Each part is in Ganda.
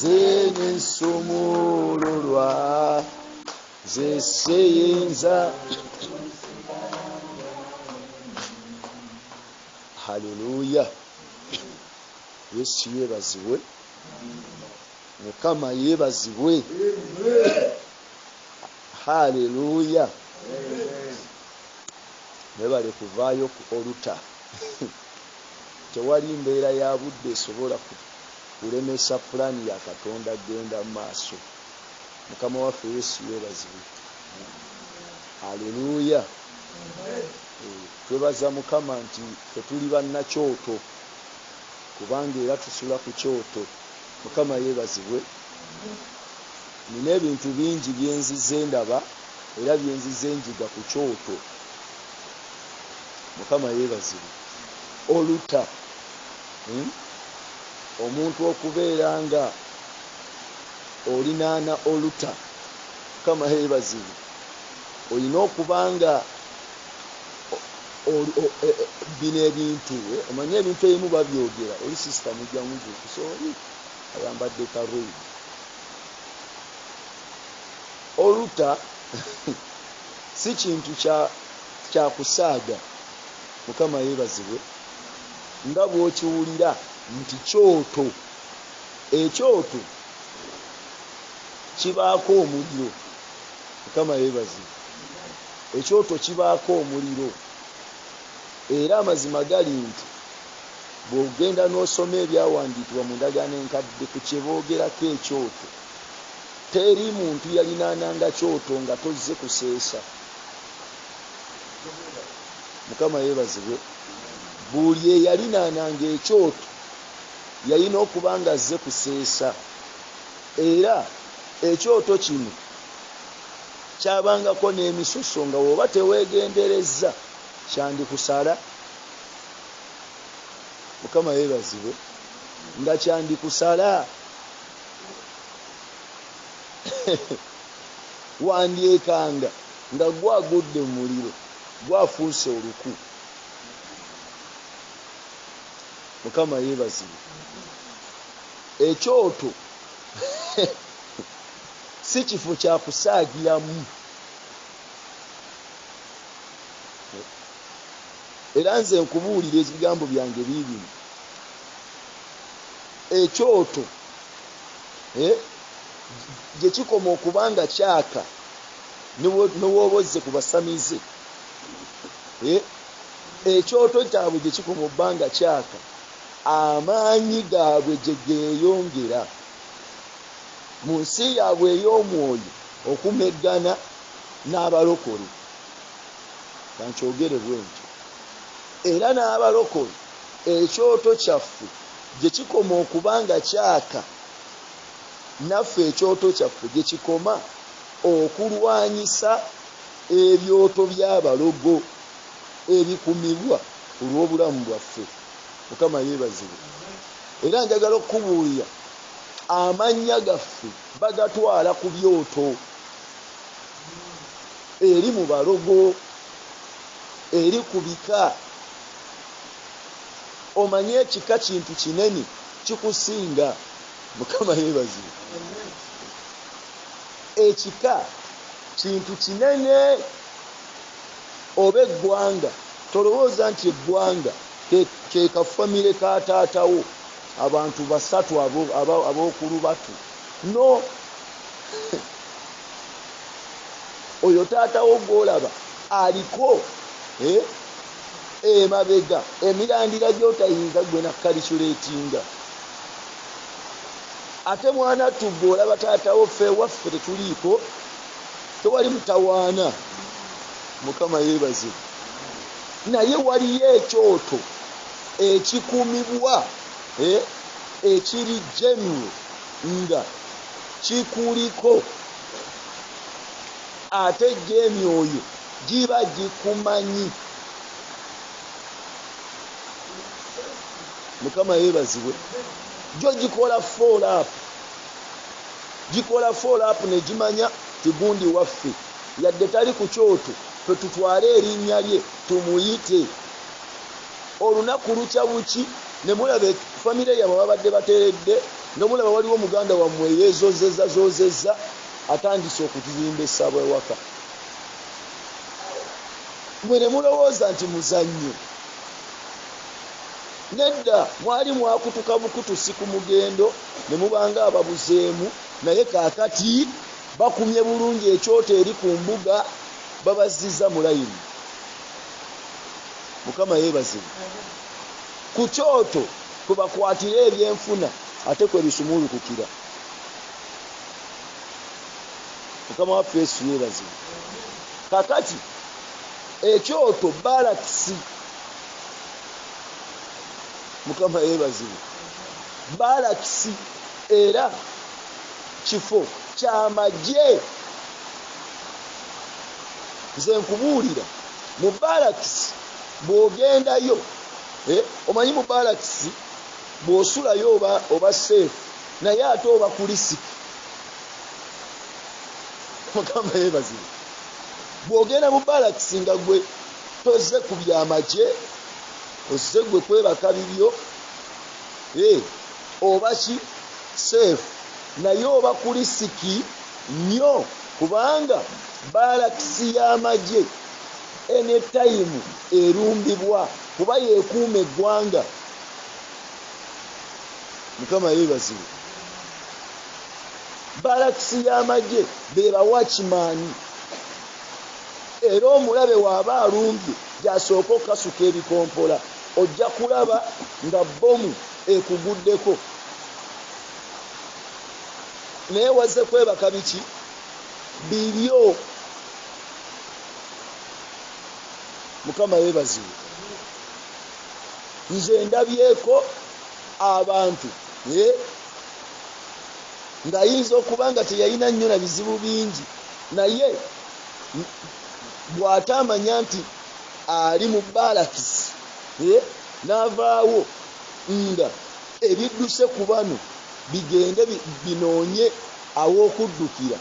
zene somololwa zeseyinza. Haleluya. Yesu yebazibwe. Mukama yebazibwe. Haleluya. Nebale kuvaayo ku oluta. Tewali mbeera ya budde esobola kulemesa pulaani ya Katonda genda maaso. Mukama waffe Yesu yebazibwe. Haleluya. Twebaza Mukama nti tetuli bannakyoto kubanga era tusula ku kyoto. Mukama yebazibwe. Nina ebintu bingi byenzize ndaba era byenzize njiga ku kyoto. Mukama yebazibwe. Oluta. Omuntu okubeera nga olinaana oluta. Mukama yebazibwe. Olina okubanga bino ebintu omanye ebintu ebimu babyogera oli sisita mujja muzuukusa oli ayambadde karoli. Oluta si kintu kya kusaaga. Mukama yebazibwe. Nga bw'okiwulira nti kyoto. Ekyoto kibaako omuliro. Mukama yebazibwe. Ekyoto kibaako omuliro. Era amazima gali nti bw'ogenda n'osoma ebyawandiikibwa mu ndagaano enkadde ku kye boogerako ekyoto, teri muntu yalinaananga kyoto nga tozze kuseesa. Mukama yebazibwe. Buli eyalinaananga ekyoto yalina okuba nga azze kuseesa. Era ekyoto kino kyabangako n'emisoso nga bw'oba teweegenderezza kyandikusala. Mukama yebazibwe. Nga kyandikusala. Wandyekanga nga gwagudde mu muliro gwafuuse oluku. Mukama yebazibwe. Ekyoto si kifo kya kusaagiramu. Era nze nkubuulira ebigambo byange biibino. Ekyoto gye kikoma okubanga kyaka ne wooba ozze ku basamize. Ekyoto kyabwe gye kikoma obbanga kyaka amaanyi gaabwe gye geeyongera mu nsi yaabwe ey'omwoyo okumeggana n'abalokole. Kankyogere bwe ntyo. Era n'abalokole ekyoto kyaffe gye kikoma okubanga kyaka, naffe ekyoto kyaffe gye kikoma okulwanyisa ebyoto by'abalogo ebikumibwa olw'obulamu bwaffe. Mukama yeebazibwe. Era njagala okukubuulira amannya gaffe bagatwala ku byoto, eri mu balogo, eri ku bika. Omanye ekika kintu kinene kikusinga. Mukama yeebazibwe. Ekika kintu kinene. Oba eggwanga tolowooza nti eggwanga ke kafamire ka taatawo abantu basatu ab'okulubatu. No. Oyo taatawo gw'olaba aliko emabega emirandira gy'otayinza gwe nakalikuleetinga. Ate mwana tugge olaba taatawo ffe waffe tetuliiko, tewali mutawaana. Mukama yeebazibwe. Naye waliyo ekyoto ekikuumibwa ekiri general nga kikuliko, ate gy'emyoyo giba gikumanyi. Mukama yeebazibwe. Gyo gikola follow up. Gikola follow up ne gimanya tigundi waffe yadde tali ku kyoto tutwale erinnya lye tumuyite. Olunaku lukya buki ne mulaba famire yabwe babadde bateredde nomulaba waliwo muganda wammwe yeezozezza atandise okutuzimba essabwa ewaka mwe ne mulowooza nti muzannyo nedda mwali mwakutuka bukutusi ku mugendo ne mubanga ababuzeemu naye kaakati bakumye bulungi ekyoto eri ku mbuga babazizza mu layini. Mukama yeebazibwe. Ku kyoto kwe bakwatira ebyenfuna ate kwe bisumulukukira. Mukama waffe Yesu yeebazibwe. Kakati ekyoto balakisi. Mukama yeebazibwe. Balakisi era kifo ky'amagye. Nze nkubuulira mu balakisi bw'ogendayo omanyi mu balakisi bw'osulayo oba seefu naye ate oba ku lisiki. Mukama yeebazibwe. Bw'ogenda mu balakisi nga gwe tozze ku byamagye ozze gwe kwebaka bibyo oba ki seefu naye oba ku lisiki nnyo kubanga balakisi y'amagye anytime erumbibwa kuba yeekuuma eggwanga. Mukama yeebazibwe. Balakisi y'amagye be bawakimaani era omulabe waaba alumbye gy'asooka okukasuka ebikompola ojja kulaba nga bbomu ekuguddeko naye wazze kwebaka biki bibyo. Mukama yeebazibwe. Nze ndabyeko abantu ng'ayinza okuba nga teyalina nnyo na bizibu bingi naye bw'atamanya nti ali mu balakisi n'avaawo nga ebidduse ku bano bigende binoonye aw'okuddukira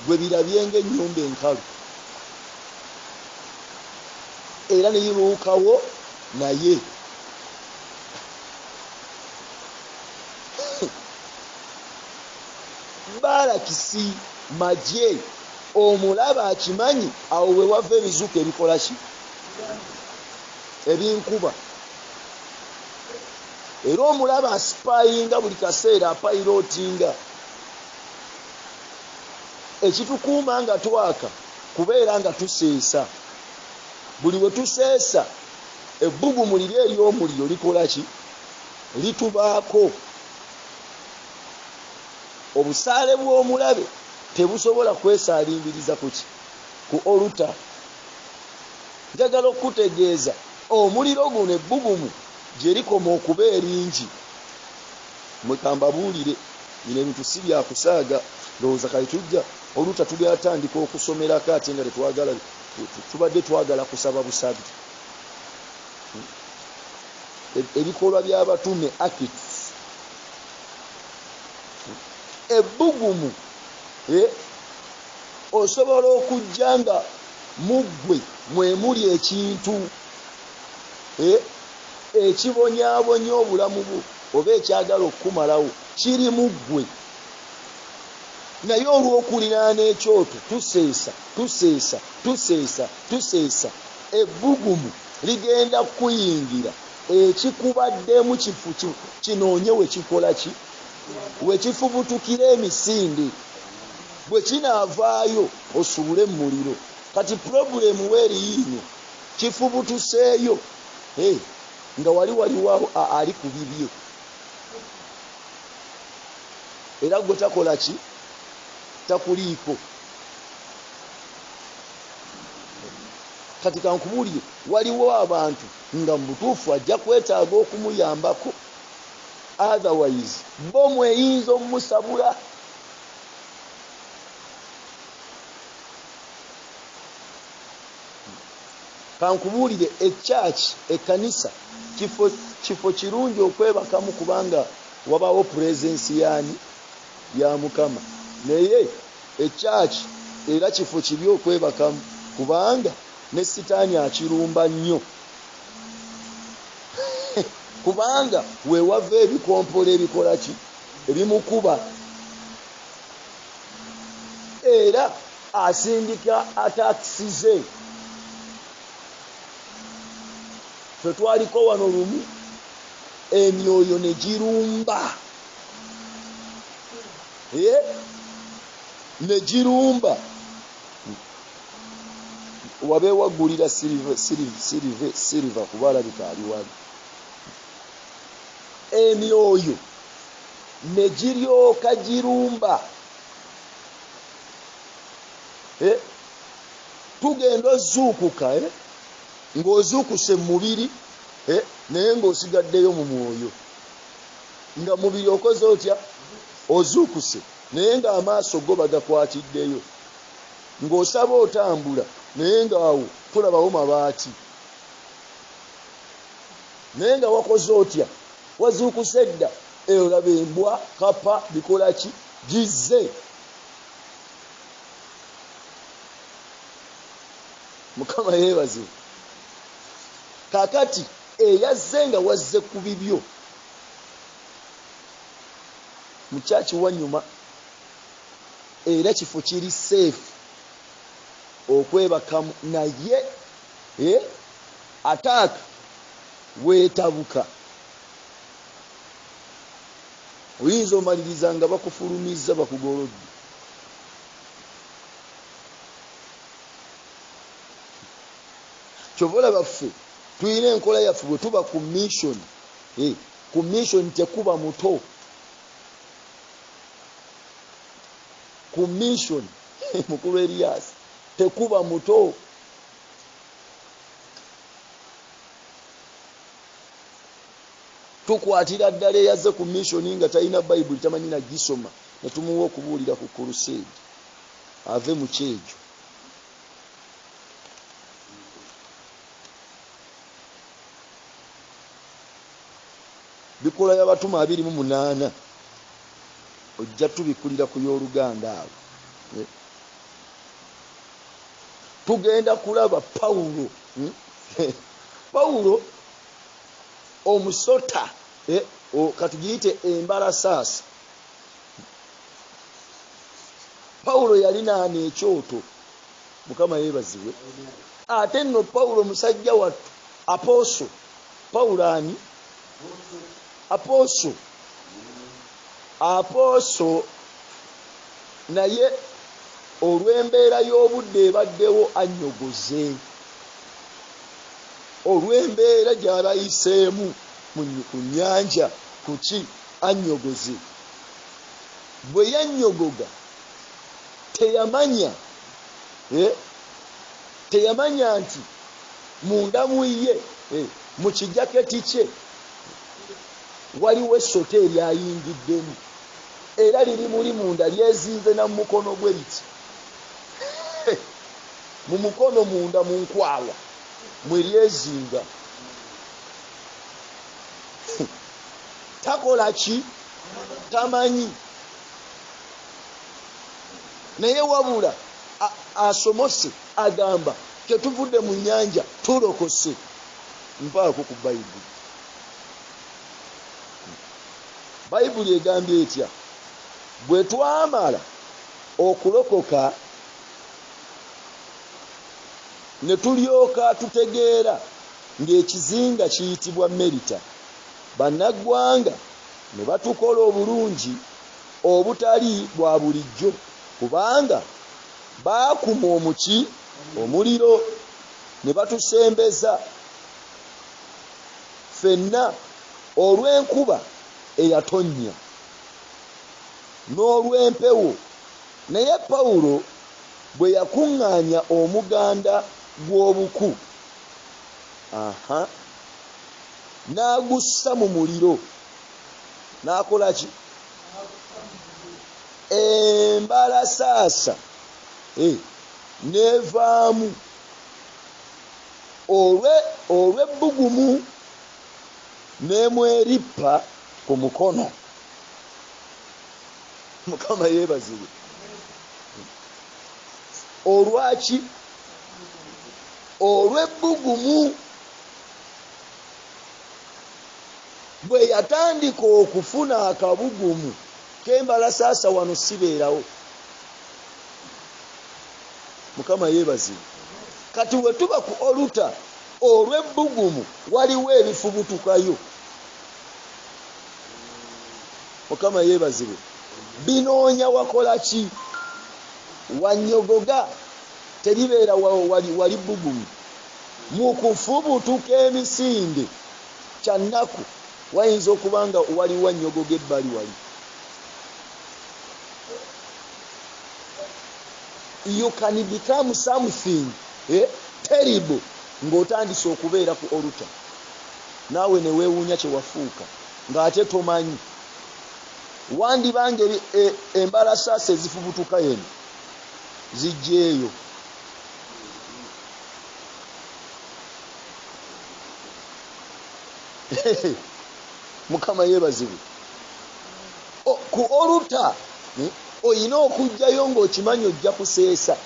gwe birabye ng'ennyumba enkalu era ne yibuukawo naye. Balakisi magye omulaba akimanyi awo we wava ebizuka ebikola ki ebinkuba era omulaba asipayinga buli kaseera apayirootinga ekitukuuma nga twaka kubeera nga tuseesa. Buli we tuseesa ebbugumu liri ery'omuliro likola ki litubaako. Obusaale bw'omulabe tebusobola kwesaalingiriza ku oluta. Njagala okutegeeza omuliro guno ebbugumu gye likoma okuba eringi mwe kambabuulire bino ebintu si byakusaaga ndowooza kale tujja oluta tubyatandika okusomerako ate nga tubadde twagala kusaba busabi. Ebikolwa by'abatume acts ebbugumu osobola okujja nga muggwe mwemuli ekintu ekibonyaabonya obulamu bwo oba ekyagala okukumalawo kiri muggwe naye olw'okuliraana ekyoto tuseesa ebbugumu ligenda kuyingira ekikubaddemu kinoonye we kikola ki we kifubutukira emisinde bwe kinaavaayo osuule mu muliro. Kati purobulemu weeri yiino kifubutuseeyo nga waliwo ali ku bibye era gwe takola ki takuliiko. Kati kankubuulire waliwo abantu nga mu butuufu ajja kwetaaga okumuyambako otherwise bo mweyinza omusabula. Kankubuulire ekyaki ekkanisa kifo kirungi okwebakamu kubanga wabawo purezensi ya Mukama naye ekyaki era kifo kibi okwebakamu kubanga ne sitaani akirumba nnyo kubanga we wava ebikompola ebikola ki ebimukuba era asindika atakisize. Ffe twaliko wano lumu emyoyo ne girumba, ne girumba. Wabe wagulira siliva kuba alabika ali wali. Emyoyo ne giryoka girumba. Tugenda ozuukuka ng'ozuukuse mu mubiri naye ng'osigaddeyo mu mwoyo, nga mubiri okoze otya ozuukuse naye ng'amaaso go bagakwatiddeyo, ng'osaba otambula naye ng'awo tulabawo mabaati, naye nga wakoze otya wazuukuse dda. Olaba embwa kapa bikola ki gizze. Mukama yeebaze. Kakati eyazze nga wazze ku bibyo mukyaki wanyuma, era kifo kiri seefu okwebakamu, naye ataaka weetabuka. Oyinza omaliriza nga bakufulumizza bakugolodde. Kyova olaba ffe tulina enkola yaffe bwe tuba ku mission. Ku mission tekuba muto. Ku mission mukulu Elias tekuba muto. Tukwatira ddala eyazze ku mission nga talina Bayibuli, tamanyi na gisoma, ne tumuwa okubuulira ku crusade ave mu kyejo. Bikola y'Abatuma 28 ojja tubikulira ku y'Oluganda awo. Tugenda kulaba Pawulo. Pawulo omusota katugiyite embalasaasa. Pawulo yalina ekyoto. Mukama yeebazibwe. Ate nno Pawulo musajja wattu aposo. Pawulo ani? Aposo naye olw'embeera y'obudde ebaddewo annyogoze. Olw'embeera gy'abayiseemu ku nnyanja kuki annyogoze. Bwe yannyogoga teyamanya nti munda mu ye mu kijaketi kye waliwo essota eryayingiddemu, era liri muli munda lyezinze na mu mukono gwe liti. Mu mukono munda mu nkwawa mwe lyezinga. Takola ki? Tamanyi. Naye wabula asomose agamba ke tuvudde mu nnyanja tulokose. Mpaako ku Bayibuli. Bayibuli egambye etya? Bwe twamala okulokoka ne tulyoka tutegeera ng'ekizinga kiyitibwa Merita, bannaggwanga ne batukola obulungi obutali bwa bulijjo, kubanga baakuma omuliro ne batusembeza ffenna olw'enkuba eyatonnya n'olw'empewo. Naye Pawulo bwe yakuŋŋaanya omuganda gw'obuku n'agussa mu muliro, n'akola ki? Embalasaasa n'evaamu olw'ebbugumu n'emwerippa ku mukono. Mukama yeebazibwe. Olwaki? Olw'ebbugumu. Bwe yatandika okufuna akabugumu kembala sasa wano sibeerawo. Mukama yeebazibwe. Kati bwe tuba ku oluta olw'ebbugumu waliwo ebifubutukayo. Mukama yeebazibwe. Binoonya wakola ki? Wanyogoga teribeera wali bbugumu. Mu kufubutuka emisinde kyannaku wayinza okuba nga waliwo nnyogoga ebbali wali. You can become something terrible ng'otandise okubeera ku oluta. Naawe ne weewuunya kye wafuuka ng'ate tomanyi. Wandibanga embalasaasa ezifubutuka eno zijjeeyo. Mukama yeebazibwe. Ku oluta oyina okujjayo ng'okimanyi ojja kuseesa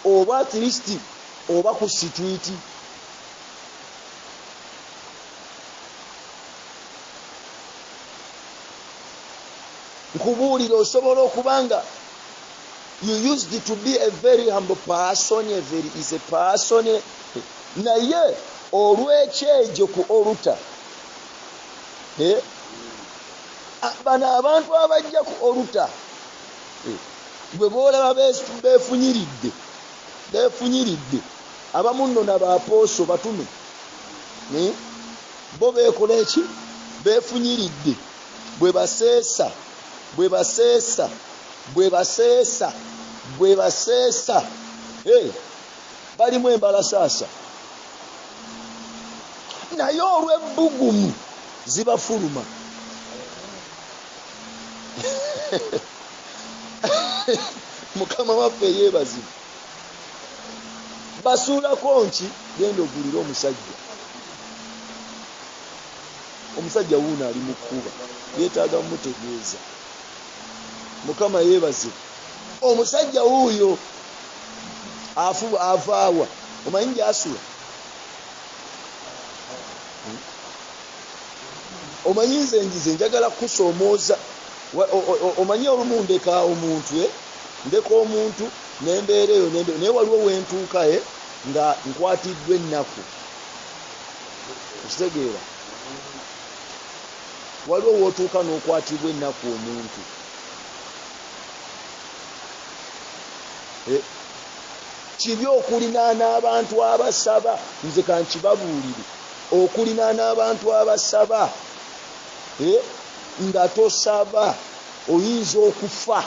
oba at least oba ku sitwiti. Nkubuulira osobola okubanga you used to be a very humble person, is a person, naye olw'ekyejo ku oluta bano abantu abajja ku oluta bwe boolaba beefunyiridde abamu nno n'abapooso batume bo beekola eki? Beefunyiridde bwe baseesa balimu embalasaasa naye olw'ebbugumu zibafuluma. Mukama waffe yeebazibwe. Basuulako nki genda ogulira omusajja wuuno ali mu kkuba yeetaaga mutegeeza. Mukama yeebazibwe. Omusajja wuuyo avaawa omanyi gy'asula? Omanyi nze njagala kusoomooza. Omanyi olumu ndeka omuntu nembeera eyo naye waliwo wentuuka nga nkwatiddwa ennaku. Okitegeera? Waliwo wootuuka n'okwatibwa ennaku omuntu. Kibi okulinaana abantu abasaba. Nze kankibabuulire, okulinaana abantu abasaba nga tosaba oyinza okufa.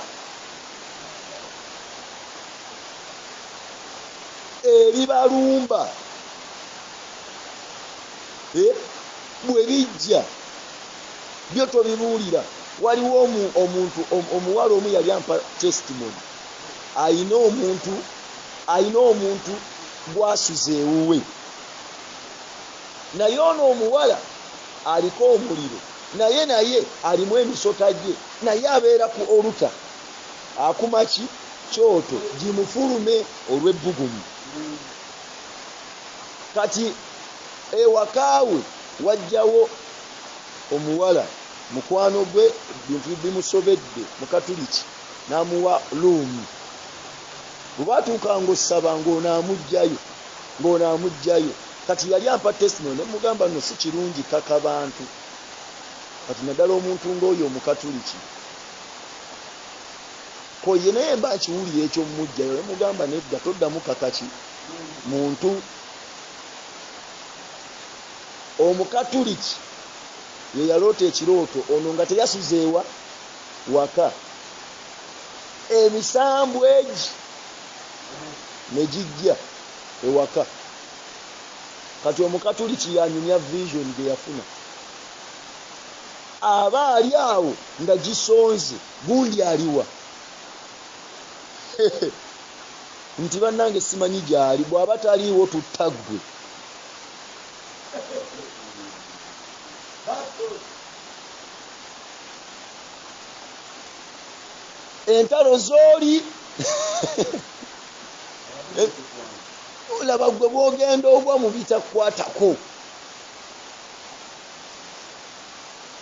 Ebibalumba bwe bijja byo tobibuulira. Waliwo omuntu omuwala omu yali ampa testimony. Ayina omuntu gw'asuza ewuwe, naye ono omuwala aliko omuliro naye alimu emisota gye, naye abeera ku oluta akuma ki? Kyoto gimufulume olw'ebbugumu. Kati ewakaawe wajjawo omuwala mukwano gwe bintu bimusobedde mu Katuliki n'amuwa luumu. Bw'atuuka ng'osaba ng'onaamugjayo. Kati yali ampa testimony nemugamba nno si kirungi kaka bantu. Kati naddala omuntu ng'oyo Omukatuliki koye naye mba nkiwulira ekyo mujjayo nemugamba nedda toddamu kakaki muntu. Omukatuliki ye yaloota ekirooto ono nga teyasuzeewa waka. Emisambu egi ne gijja ewaka. Kati Omukatuliki yanyumya vision gye yafuna. Aba ali awo nga gisonze gundi aliwa. Nti bannange simanyi gyali, bw'aba taliiwo tuttaggwe. Entalo zooli olaba gwe bw'ogenda ogwa mu bitakwatako.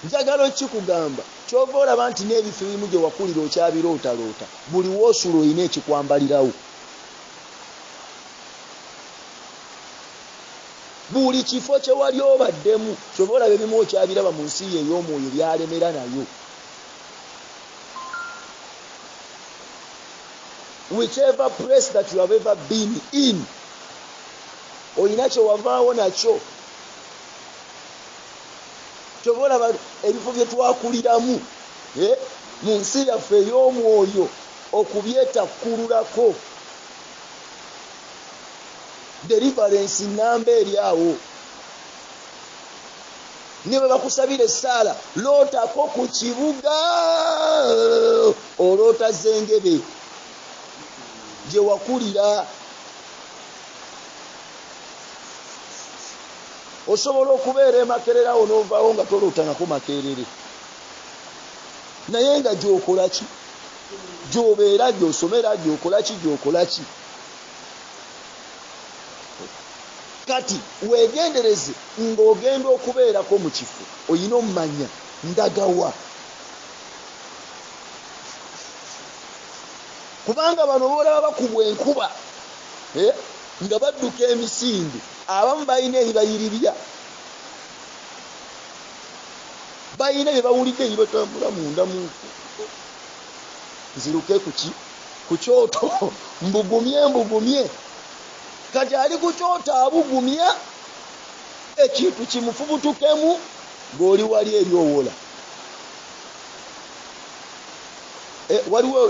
Njagala kikugamba kyova olaba nti n'ebifo ebimu gye wakulira okyabirootalota buli woosula olina ekikwambalirawo buli kifo kye wali obaddemu kyova olaba ebimu okyabiraba mu nsi ye ey'omwoyo byalemera nayo whichever place that you have ever been in olina kyewavaawo nakyo kyova olaba ebifo bye twakuliramu mu nsi yaffe ey'omwoyo okubyetakululako deliverance namba eri awo ne bwe bakusabira essaala lootako ku kibuga oloota zengebe gye wakulira osobola okubeera emakererawo n'ovaawo nga tolootanako makerere naye nga gyokola ki gyobeera gyosomera gyokola ki gyokola ki kati weegendereze ng'ogenda okubeerako mu kifo oyina omumanya ndagawa kubanga bano boolaba bakubwa enkuba nga badduka emisinde abamu balina ebibayirirya balina bye bawulidde ebibatambula munda mu nziruke ku kyoto mbugumye kati ali ku kyoto abugumya ekintu kimufubutukemu ng'oli wali eri owola waliwo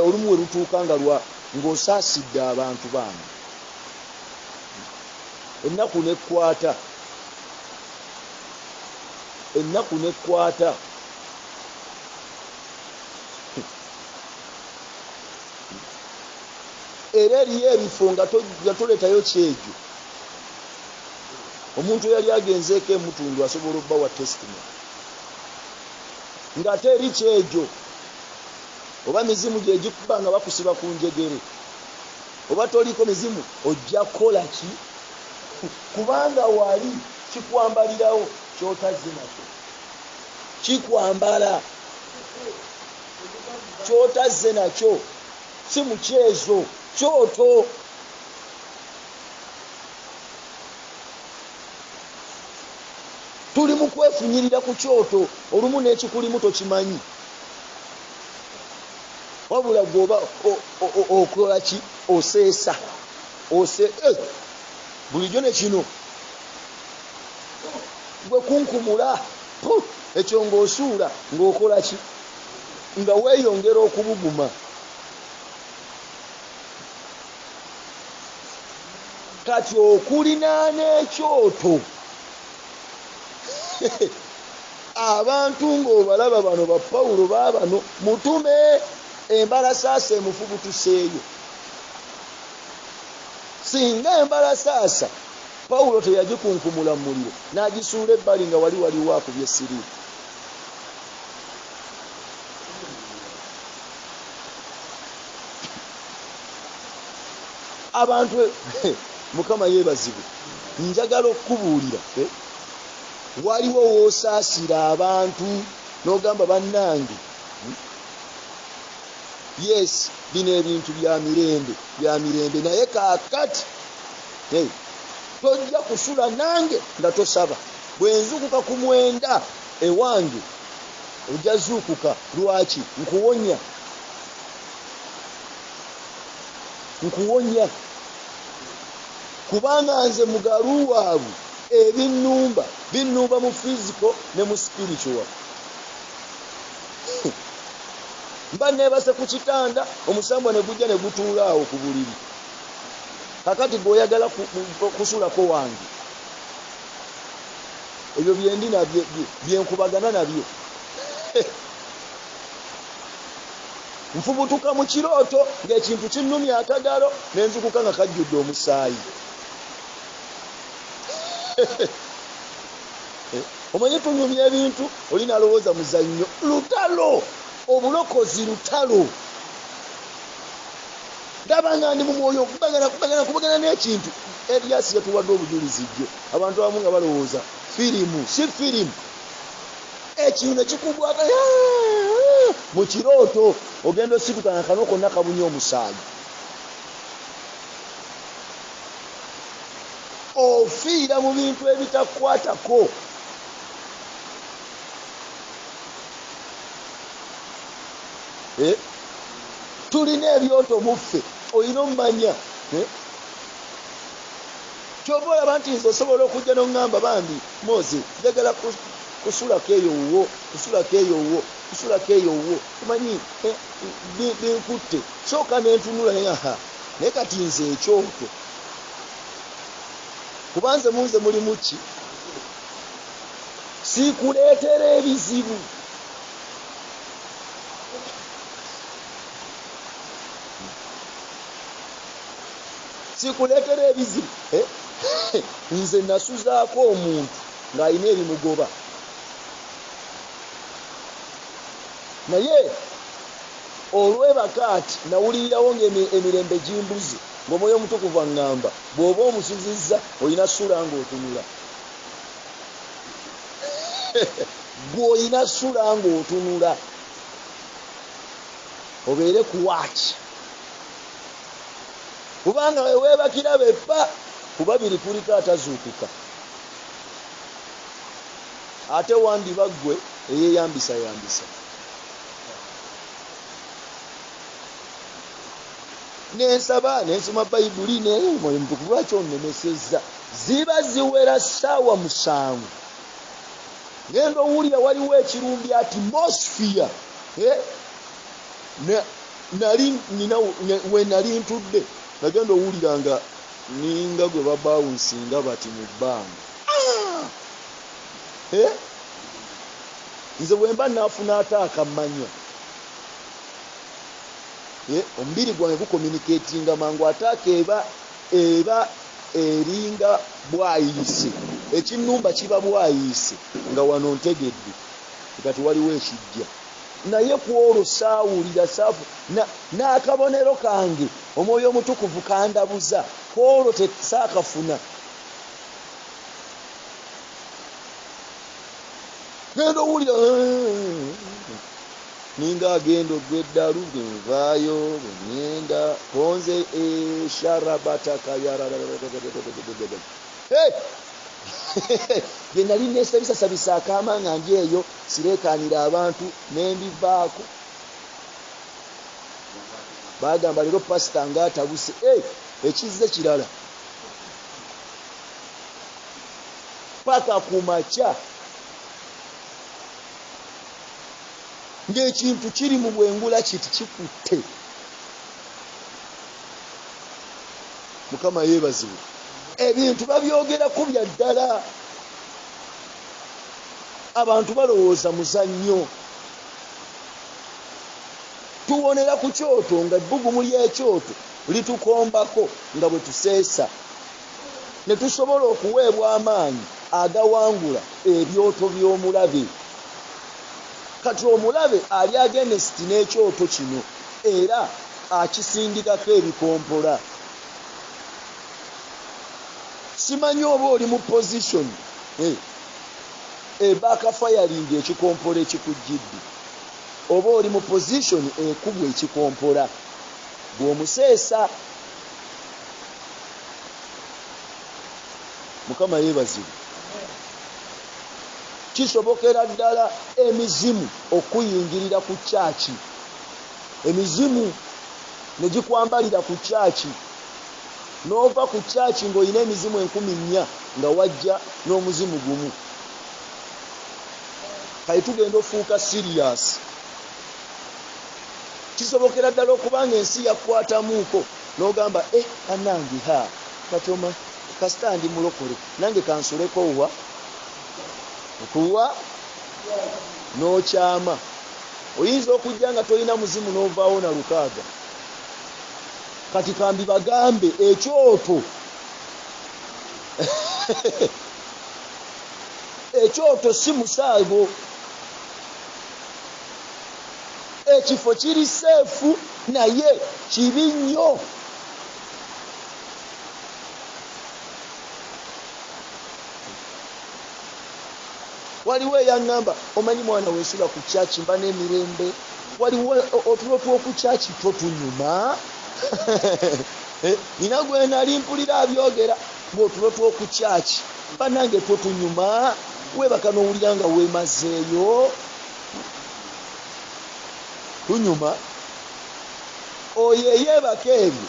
olumu we lutuuka nga ng'osaasidde abantu baana ennaku nekwata era eriyo ebifo nga toleetayo kyejo omuntu eyali agenzeeko emutundu asobola obbawa testimony ng'ate eri kyejo oba mizimu gyegikuba nga bakusiba ku njegere oba toliko mizimu ojja kukola ki kubanga wali kikwambalirawo kyotazze nakyo kikwambala kyotazze nakyo si mukyezo kyoto tuli mu kwefunyirira ku kyoto olumu n'ekikulimu tokimanyi wabula gwoba okola ki oseesa bulijjo ne kino gwe kunkumula ekyo ng'osuula ng'okola ki nga weeyongera okubuguma kati okulinaana ekyoto abantu ng'obalaba bano ba Pawulo baabano mutume embalasaasa emufubutuseeyo singa embalasaasa Pawulo teyagikunkumula mu muliro n'agisuula ebbali nga waliwo akubye siriimu abantu Mukama yeebazibwe njagala okukubuulira waliwo woosaasira abantu n'ogamba bannange yes bino ebintu bya mirembe naye kaakati tojja kusula nange nga tosaba bwe nzukuka ku 9 ewange ojja zuukuka lwaki nkuwonya kubanga nze mugalu waabwe binnumba mu physical ne mu spiritual mba neebase ku kitanda omusambwa ne gujja ne gutuula awo ku buliri kakati gweoyagala kusulako wange ebyo byendi nabyo byenkubagana nabyo nfubutuka mu kirooto ng'ekintu kinnumya akagalo n'enzukuka nga kajjudde omusaayi omanyi tunyumya ebintu oli nalowooza muzannyo lutalo obulokozi lutalo ndaba nga ndi mu mwoyo kubagana n'ekintu Erias yatuwadde obujulizi jjo abantu abamu nga balowooza firimu si firimu ekintu kikugwako mu kirooto ogenda osituka akano konna kabunye omusaayi ofiira mu bintu ebitakwatako tulina ebyoto muffe olina omumanya kyova olaba nti nze osobola okujja n'oŋŋamba bambi Moze njagala kusulako eyo wuwo tumanyi binkutte sooka nentunula naye kati nze ekyoto kubanze munze mulimu ki sikuleetera ebizibu sikuleetera ebizibu nze nasuzaako omuntu ng'alina ebimugoba naye olwebaka ati nawulirirawo ng'emirembe gimbuze ng'omwoyo omutukuvu aŋŋamba bw'oba omusuzizza olina ssula ng'otunula gw'olina ssula ng'otunula obeere kuwaaki kubanga weweebakira beppa kuba biri kuliko atazuukuka ate wandiba ggwe eyeeyambisa nensaba nensoma bayibuli nemwoyo mutukuvu lwaki onnemesezza ziba ziwera ssaawa 7 ngenda owulira waliwo ekirumbi atmosphere we nali ntudde nagenda owulira nga ninga gwe babawunsinga bati mu bbanga nze bwe mba naafuna ataaka mmanya omubiri gwange gucommunicatinga mangu ataaka eba eringa bwayise ekinnumba kiba bwayise nga wano ntegedde kati waliwo ekijja naye ku olwo saawulira saafu n'akabonero kange omwoyo omutukuvu kandabuza ku olwo saakafuna genda owulira ninga agenda ogweddalu bwenvaayo bwenyenda konze esharabatakayara gye nali nesabisasabisa akaama nga nje eyo sireekanira abantu nembivaako bagamba leero pasita ngaatabuse ekizze kirala paka ku makya ng'ekintu kiri mu bwengula kiti kikutte mukama yeebazibwe ebintu babyogerako bya ddala abantu balowooza muzannyo tuwonera ku kyoto nga ebbugumu ly'ekyoto litukombako nga bwe tuseesa ne tusobola okuweebwa amaanyi agawangula ebyoto by'omulabe kati omulabe ali agenesiti n'ekyoto kino era akisindikako ebikompola simanyi oba oli mu position ebakafayalinga ekikompola ekikujjidde oba oli mu position ekubwa ekikompola bw'omuseesa mukama yeebazibwe kisobokera ddala emizimu okuyingirira ku kyaki emizimu ne gikwambalira ku kyaki n'ova ku kyaki ng'olina emizimu 4,000 nga wajja n'omuzimu gumu kale tugenda ofuuka serious kisobokera ddala okubanga ensi yakwatamuuko n'ogamba kannange katoma kasita ndi mulokole nange kansuleko wa okuwa n'okyama oyinza okujja nga tolina muzimu n'ovaawo na 6 kati kambi bagambe ekyoto ekyoto si musaago ekifo kiri seefu naye kibi nnyo waliwo eyangamba omanyi mwana wensula ku kyaki mba n'emirembe waliwo otulo tw'oku kyaki totunyuma nina gwe nali mpulira abyogera ng'otulo tw'oku kyaki mba nange totunyuma weebaka n'owulira nga weemazeeyo tunyuma oyo eyeebaka ebyo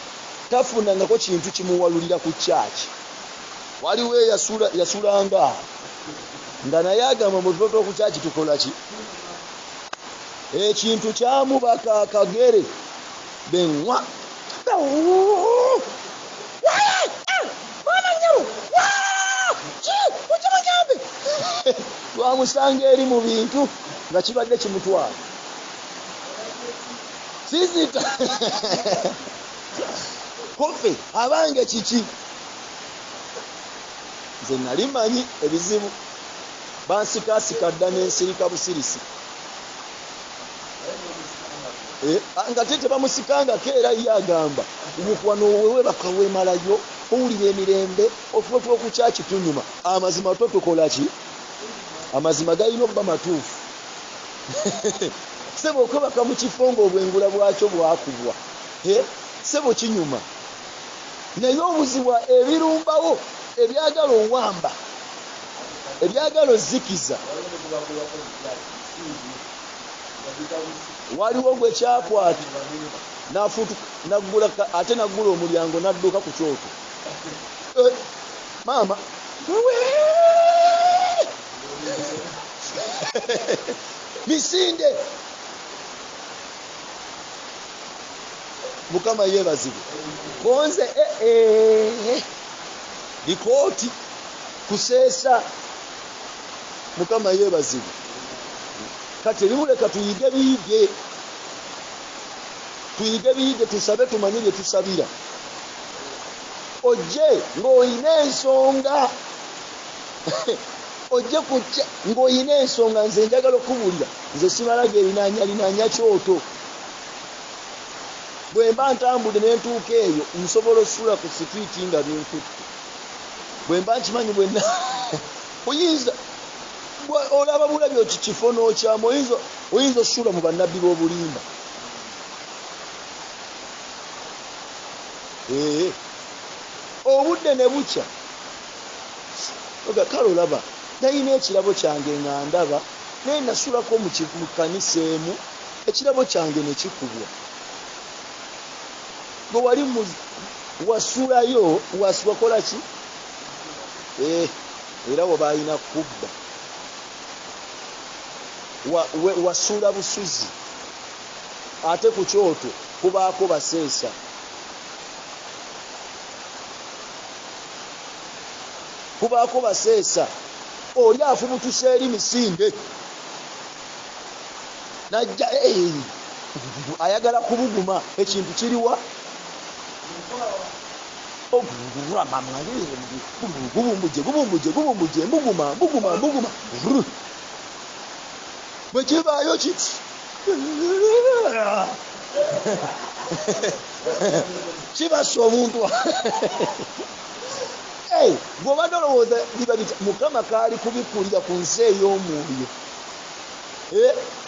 tafunangako kintu kimuwalulira ku kyaki waliwo yasulanga nga naye agamba mu tulo tw'oku kyaki tukola ki ekintu kyamubaka akagere benwa twamusanga eri mu bintu nga kibadde kimutwala sizita kofe abange kiki nze nali manyi ebizibu bansikasika dda n'ensirika busirisi nga tete bamusikangako era ye agamba omukwano wewe bakawemalayo owulira emirembe otulo tw'oku kyaki tunyuma amazima totukola ki amazima galina okuba matuufu sebo okwebaka mu kifo ng'obwengula bwakyo bwakubwa sebo kinyuma naye obuzibwa ebirumbawo ebyagala owamba ebyagala ozikiza waliwo gwe kyakwata ate naggula omulyango n'adduka ku kyoto maama misinde mukama yeebazibwe konze likooti kuseesa mukama yeebazibwe kati liwuleka tuyige biyige tusabe tumanye bye tusabira ojje ng'oyina ensonga ojje kujja ng'oyina ensonga nze njagala okubuulira nze simalaga erinaanya kyoto bwe mba ntambudde ne ntuuka eyo nsobola osula ku sitwiti nga binkutte bwe mba nkimanyi bwenna oyinza olaba bulabi okikifo n'okyamu oyinza osula mu bannabbi b'obulimba obudde ne bukya kale olaba nalina ekirabo kyange nga ndaba naye nasulako mu kkanisa emu ekirabo kyange ne kikubwa gwe wali wasulayo wakola ki era waba alina kubba wasula busuzi ate ku kyoto kubaako baseesa oli afubutuse eri misinde najja ayagala kubuguma ekintu kiriwa gubumbuje mbuguma bwe kibaayo kiti kibasa omuntu bw'obadde olowooza biba biti mukama kaali kubikkulira ku nsi ey'omwoyo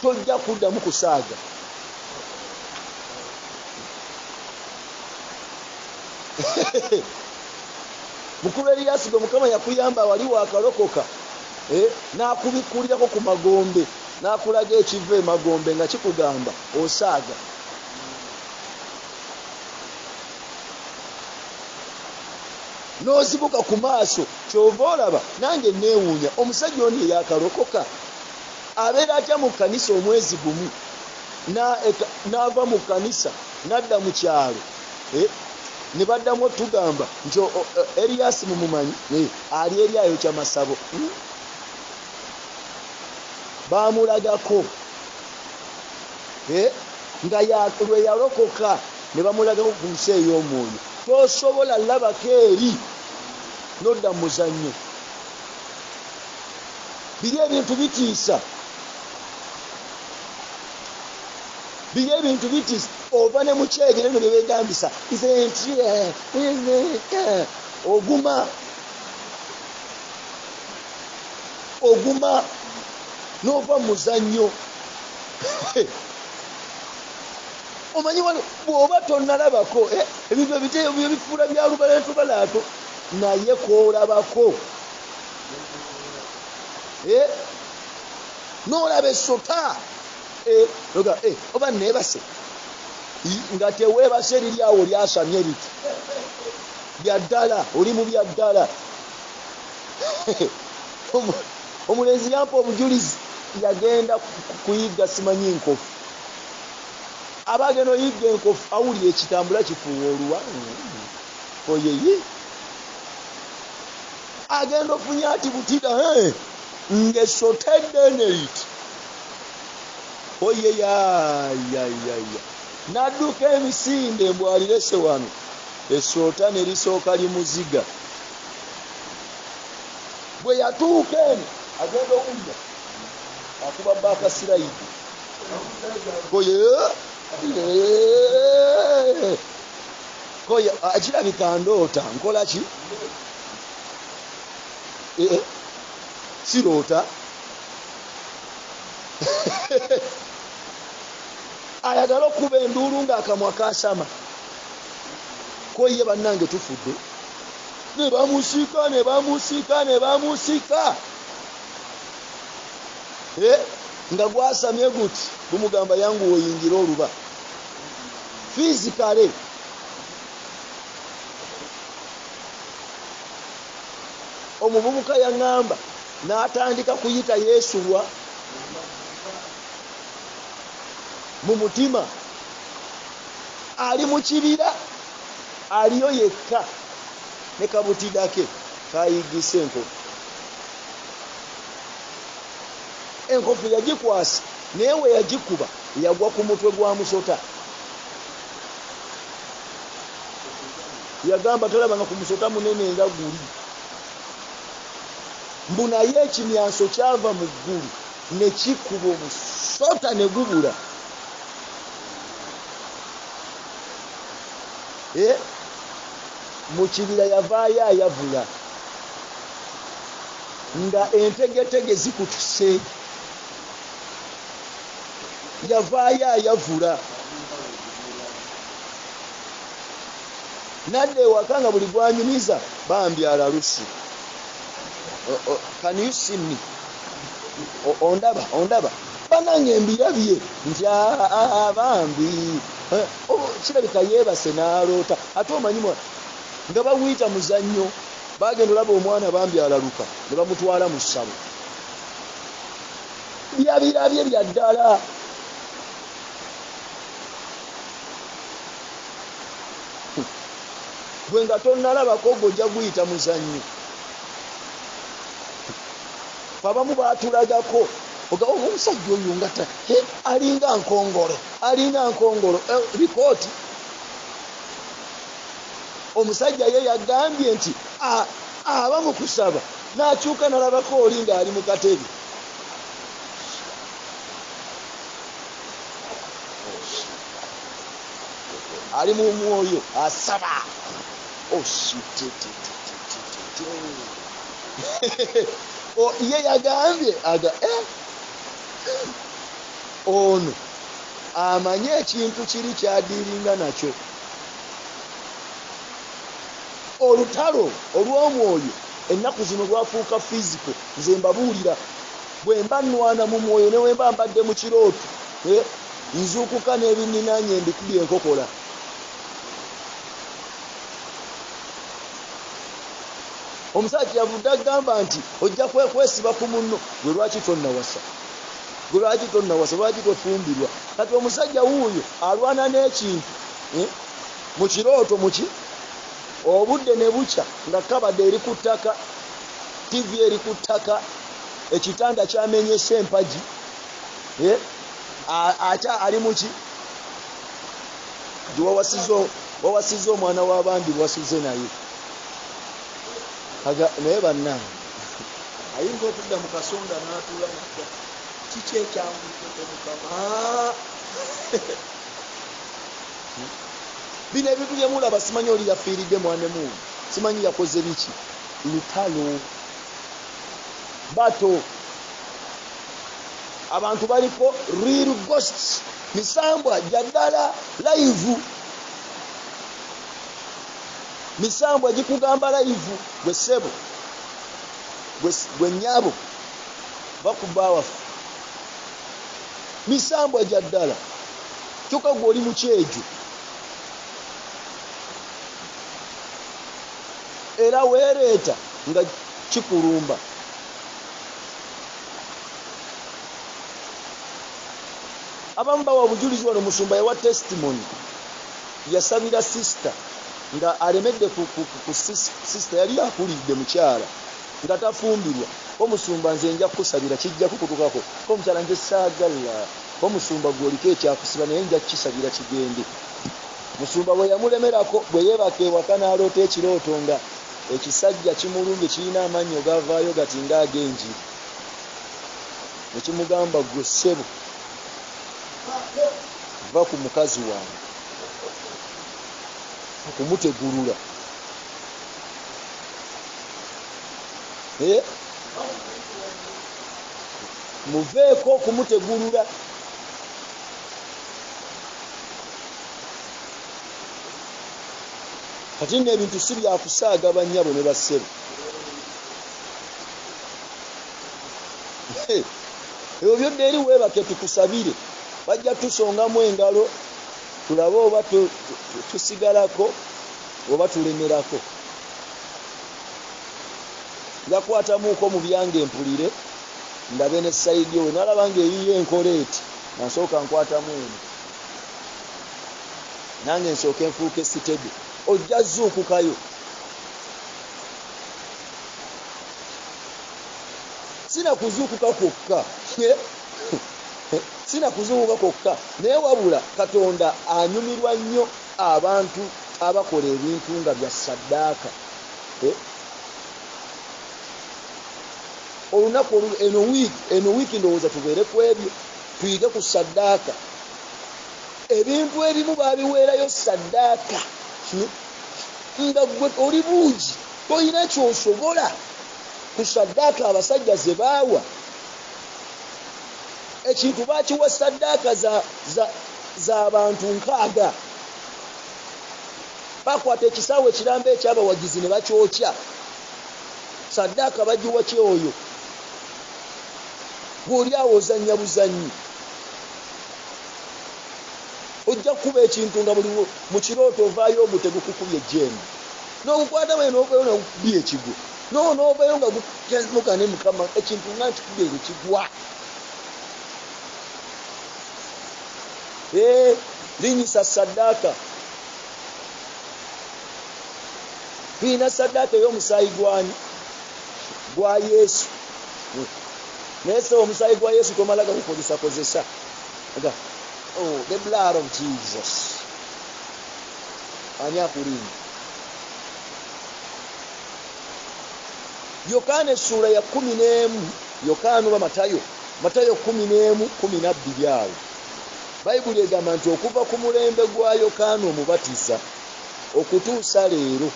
tojja kuddamu kusaaga mukulu Eriyasi gwe mukama yakuyamba wali wakalokoka n'akubikkulirako ku magombe n'akulaga ekiva emagombe nga kikugamba osaaga n'ozibuka ku maaso kyova olaba nange neewuunya omusajja ono eyakalokoka abeera atya mu kkanisa omwezi gumu n'ava mu kkanisa n'adda mu kyalo ne baddamu otugamba nti Eriyasi mumumanyi ali eri ayokya masabo baamulagako nga lwe yalokoka ne bamulagako ku nsi ey'omwoyo tosobola labako eri nodda mu muzannyo biri ebintu bitiisa ova ne mukyegere no nebegambisa oguma n'ova mu muzannyo. Omanyi wano bw'oba tonnalabako ebintu ebyo bifuula bya lubalentubalaato naye koolabako n'olaba essota oba neebase nga teweebase liri awo lyasamye liti bya ddala, oli mu bya ddala. Omulenzi yampa obujulizi, yagenda kuyigga simanyi nkofu, aba agenda oyigga enkofu awulira ekitambula kifuuwa oluwa oyeyi agenda ofunya ati butida ng'essota eddene liti oyeyayayaya n'adduka emisinde mbwalirese wano, essota ne lisooka limuziga. Bwe yatuuka eno agenda owulira akuba baakasirayidi koye akirabika ndoota nkola ki siroota ayagala okuba enduulu ng'akamwa kasama. Koye bannange tufudde, ne bamusiika nga gwasamye guti gumugamba yangu oyingira oluba fizikale. Omuvubuka yaŋŋamba n'atandika kuyita yeesulwa mu mutima, ali mu kibira aliyo yekka ne kabutida ke kayigise enkofu. Enkofu yagikwasa naye we yagikuba yagwa ku mutwe gwa musota. Yagamba tolabanga ku musota munene nga guli, mbu naye ekimyanso kyava mu ggulu ne kikuba omusota ne gubula. Mu kibira yavaayo ayavula nga entegetege zikutuse, yavaayo ayavula nadde ewaka nga buli gwanyumiza bambyala lusi. Can you see me? Ondaba banange mbirabye nti bambi kirabika yeebase n'aloota. Ate omanyi nga bawuyita muzannyo, bagenda olaba omwana bambyala luka ne bamutwala mu ssabo. Byabirabye bya ddala. Gwe nga tonnalabako gojja guyita muzannyo. Abamu baatulagako omusajja oyo ngata alinga nkongolo rikooti. Omusajja ye yagambye nti aba mu kusaba n'akyuka n'alabako oli ng'ali mu katebe. Ali mu mwoyo asaba. Ye yagambye ono amanye ekintu kiri kyadiringa nakyo. Olutalo olw'omwoyo ennaku zino lwafuuka fiziko. Nze mbabuulira, bwe mba nnwana mu mwoyo ne we mba mbadde mu kirooto nzuukuka n'ebinninanye mbikubye enkokola. Omusajja yavudde agamba nti ojja kwesiba ku munno. Gwe lwaki tonnawasa? Lwaki tofumbirwa? Kati omusajja wuuyo alwana n'ekintu mu kirooto muki obudde ne bukya nga kabadde eri ku ttaka, TV eri ku ttaka, ekitanda kyamenyese empagi, ate ali muki wawasiza omwana w'abandi wasuze naye. Naye bannange ayinza okudda mu kasonda n'atuula nadda kiki ekyamutete Mukama. Bino ebintu bye mulaba simanyi oli yafiiridde mwanemu, simanyi yakoze biki. Lutalo bato abantu baliko real ghosts misambwa jaddala live misambwa gikugamba live gwe sebo gwe nyabo bakubawa misambwa jaddala kyokka gwoli mu kyejo era weereeta nga kikulumba abamu bawa obujulizi wano musumba yawa testimony yasabira sister nga alemedde ku sister yali akulidde mukyala nga tafumbirwa omusumba nze nja kusabira kijja kukutukako omukyala nje saagala omusumba gwoliko ekyakusiba naye nja kisabira kigende musumba bwe yamulemerako bwe yeebaka ewaka n'aloota ekirooto nga ekisajja kimulumbye kirina amannyo gavaayo gati ng'ag'enjiri nekimugamba gwe ssebo va ku mukazi wange okumutegulula muveeko okumutegulula kati n'ebintu si byakusaaga bannyabo ne bassebo ebyo byodde eri weebake tukusabire bajja tusongamu engalo tulabe oba tusigalako oba tulemerako njakwatamuuko mu byange empulire ndabe ne sayidi we nalaba ng'eyiyo enkola eti nansooka nkwatamu eno nange nsooka enfuuka esitede ojja zuukukayo sina kuzuukuka kwokka sina kuzuukuka kwokka naye wabula Katonda anyumirwa nnyo abantu abakola ebintu nga bya ssaddaaka olunaku eno wiiki ndowooza tubeere ku ebyo tuyige ku ssaddaaka ebintu ebimu baabiweerayo ssaddaaka nga gwe oli buugi tolina kyosobola ku ssaddaaka abasajja ze baawa ekintu baakiwa ssaddaaka z'abantu 6 bakwata ekisaawe ekiramba ekyabawagizi ne bakyokya ssaddaaka bagiwa kyoyo bw'oli awo ozannya buzannyi ojja kukuba ekintu nga buli mu kirooto ovaayo ogutego kukubye ejjeemu n'ogukwata bwe n'ovayo nagukubye ekigwo n'ovayo nga gukemuka ne mukama ekintu nga nkikubye ekyo kigwa linyisa ssaddaaka tulina ssaddaaka ey'omusaayi gwani gwa Yesu naye se omusaayi gwa Yesu tomala gakukozesakozesa the blood of Jesus ani akulinda Yokaana essula ya 11 Yokaana oba Matayo 11:12 awo Bayibuli egamba nti okuva ku mulembe gwa Yokaana omubatiza okutuusa leero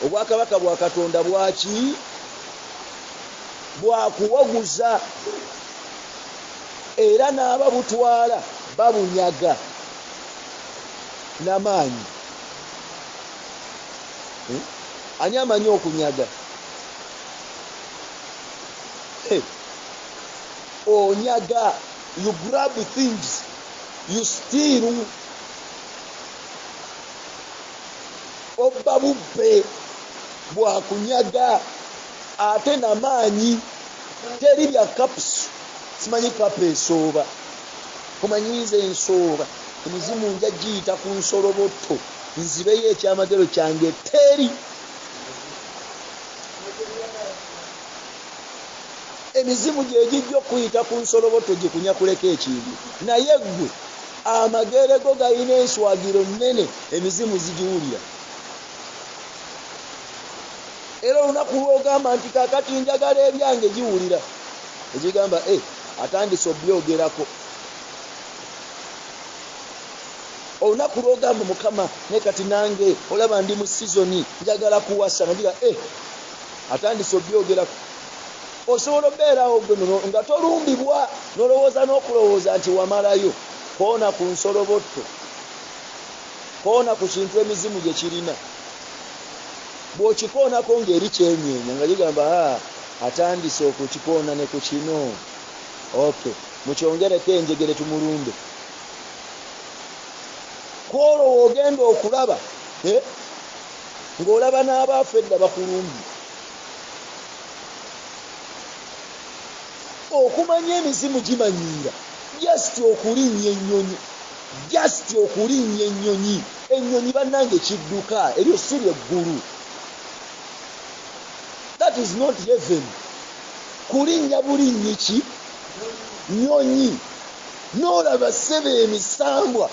obwakabaka bwa Katonda bwaki bwakuwaguza era n'ababutwala babunyaga n'amaanyi ani amanyi okunyaga onyaga you grab things you steal obba bubbe bwakunyaga ate n'amaanyi teri bya kapusu simanyi kapu esooba kumanyize ensooba emizimu nja giyita ku nsolobotto nzibeyo ekyamagero kyange teri emizimu gye gijja okuyita ku nsolobotto gye kunyakuleko ekintu naye ggwe amagere go galina enswagiro nnene emizimu zigiwulira era olunaku lw'ogamba nti kaakati njagala ebyange giwulira egigamba atandise obyogerako olunaku lw'ogamba Mukama ne kati nange olaba ndi mu sizoni njagala kuwasa nagira atandise obyogerako osobola obeerawo gwe nga tolumbibwa nolowooza n'okulowooza nti wamalayo koona ku nsolobotto koona ku kintu emizimu gye kirina bw'okikoonako ng'eri kyenyenya nga ligamba atandise okukikoona ne ku kino okay mukyongereko enjegere tumulumbe kwolwo ogenda okulaba ng'olaba n'abaafu edda bakulumbye okumanya emizimu gimanyiira just okulinnya ennyonyi just okulinnya ennyonyi ennyonyi bannange kidduka eryo si lyeggulu that is not heaven kulinnya bulinnyi ki nyonyi n'olaba ssebe emisambwa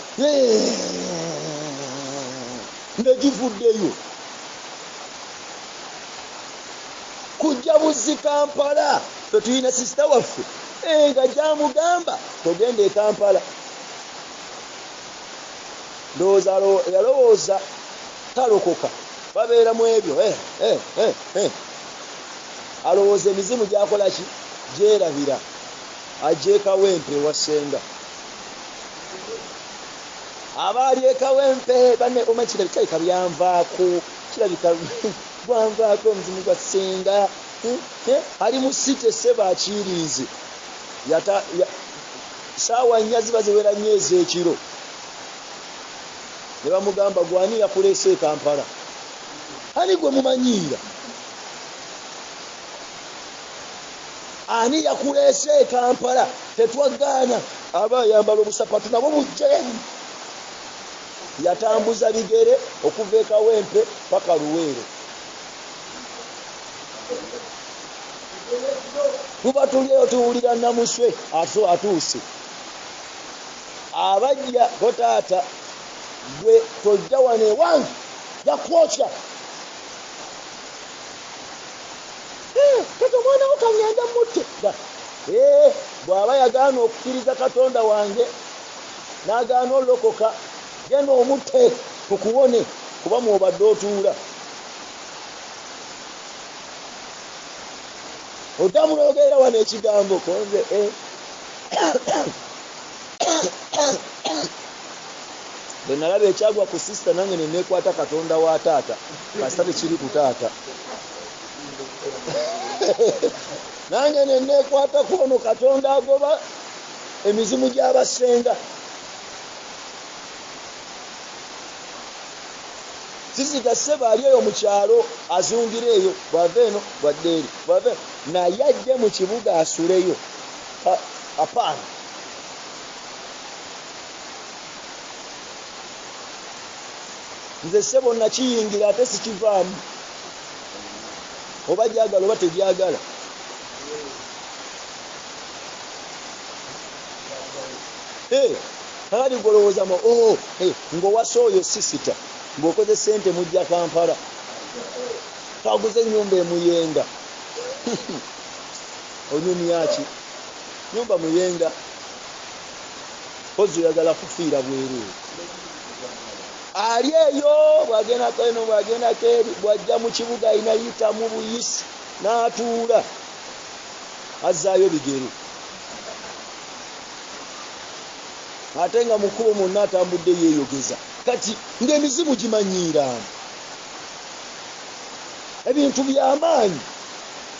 nga givuddeyo kujja buzzi Kampala tetulina sisita waffe nga gyamugamba togenda e Kampala ndowooza yalowooza talokoka babeera mu ebyo alowooza emizimu gyakola ki gyerabira ajekawempe wasenga abaali ekawempe banne omakirabika bika byanvaako kirabika bwanvaako omuzimu gwa senga ali mu site seba akiriize saawa nnya ziba ziwera nnyo ez'ekiro ne bamugamba gwani yakuleese e Kampala ani gwe mumanyiira ani yakuleese e Kampala tetwagaana aba yambala obusapatu nabo bujjeemu yatambuza bigere okuva e Kawempe paka Luweero tuba tulyeyo tuwulira namuswe atuuse abajja ko taata gwe tojja wano ewange yakwokya kati omwana wo kanyanda mutte bw'aba yagaana okukkiriza Katonda wange n'agaana olokoka genda omutte tukuwone kuba mwobadde otuula oddamu n'ogerera wano ekigambo konze bwe nalaba ekyagwa ku sisita nange ne neekwata Katonda wa taata kasita tekiri ku taata nange ne neekwata ku ono Katonda agoba emizimu gy'abasenga sisita sseba ali eyo mu kyalo azungira eyo bw'ava eno bwadde eri bw'ava naye ajje mu kibuga asuleyo apaana nze ssebo nakiyingira ate sikivaamu oba gyagala oba tegyagala ali golowooza ng'owasa oyo sisita ng'okoze sente mujja Kampala kaguze ennyumba emuyenga onyumyaki nyumba muyenga kozi oyagala kufiira bwereere ali eyo bw'agendako eno bw'agendako eri bw'ajja mu kibuga ayinayita mu buyisi n'atuula azzaayo bigere ate nga mukubo mwonna atambudde yeeyogeza kati ng'emizimu gimanyiiramu ebintu by'amaanyi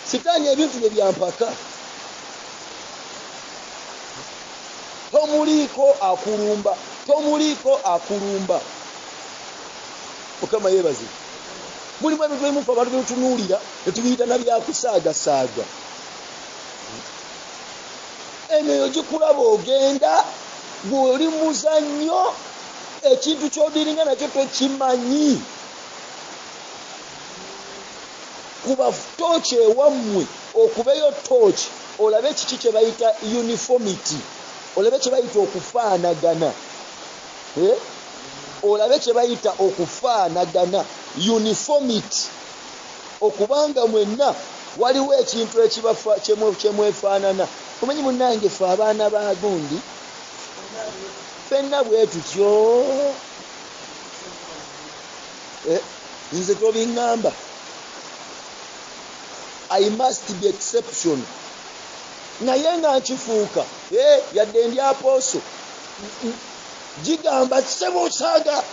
sitaani ebintu bye byampaka tomuliiko akulumba Mukama yeebaze mulimu ebintu ebimufa abantu byetunuulira netubiyita nabyakusaagasaaga emyoyo gikulaba ogenda ng'oli muzannyo ekintu ky'odiringa nakyo tokimanyi kuba tooki ewammwe okubeyo tooki olabe kiki kye bayita uniformity olabe kye bayita okufaanagana olabe kye bayita okufaanagana uniformity okubanga mwenna waliwo ekintu kyemwefaanana omanyi munnange ffe abaana ba gundi ffenna bwe tutyo nze tobiŋŋamba I must be exception. Naye nga nkifuuka yadde ndi aposo gigamba ssebo osaaga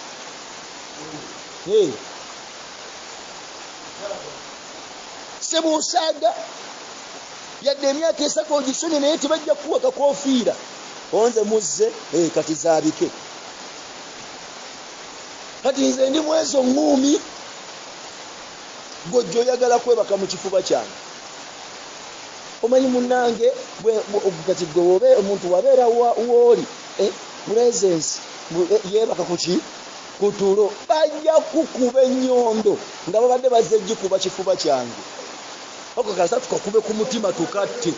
ssebo osaaga yadde emyaka esatu ogisonye naye tebajja kuwa kakofiira onze muzze kati zaabike kati nze ndi mwezo ŋŋuumi gojja oyagala kwebaka mu kifuba kyange omanyi munnange kati gwe omuntu wabeera wooli presence yeebaka kuki kutulo bajja kukuba ennyondo nga babadde bazze gikuba kifuba kyange ako kasa tukakube ku mutima tukatte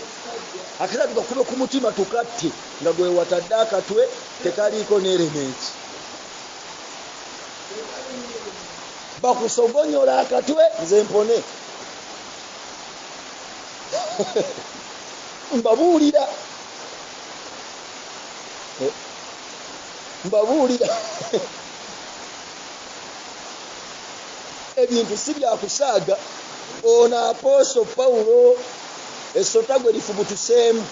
akasa tukakube ku mutima tukatte nga gwe watadde akatwe tekaliiko n'elementi bakusogonyola akatwe nze mpone mbabuulira ebintu si byakusaaga. Ono Apostle Paulo essota gwe lifubutuseemu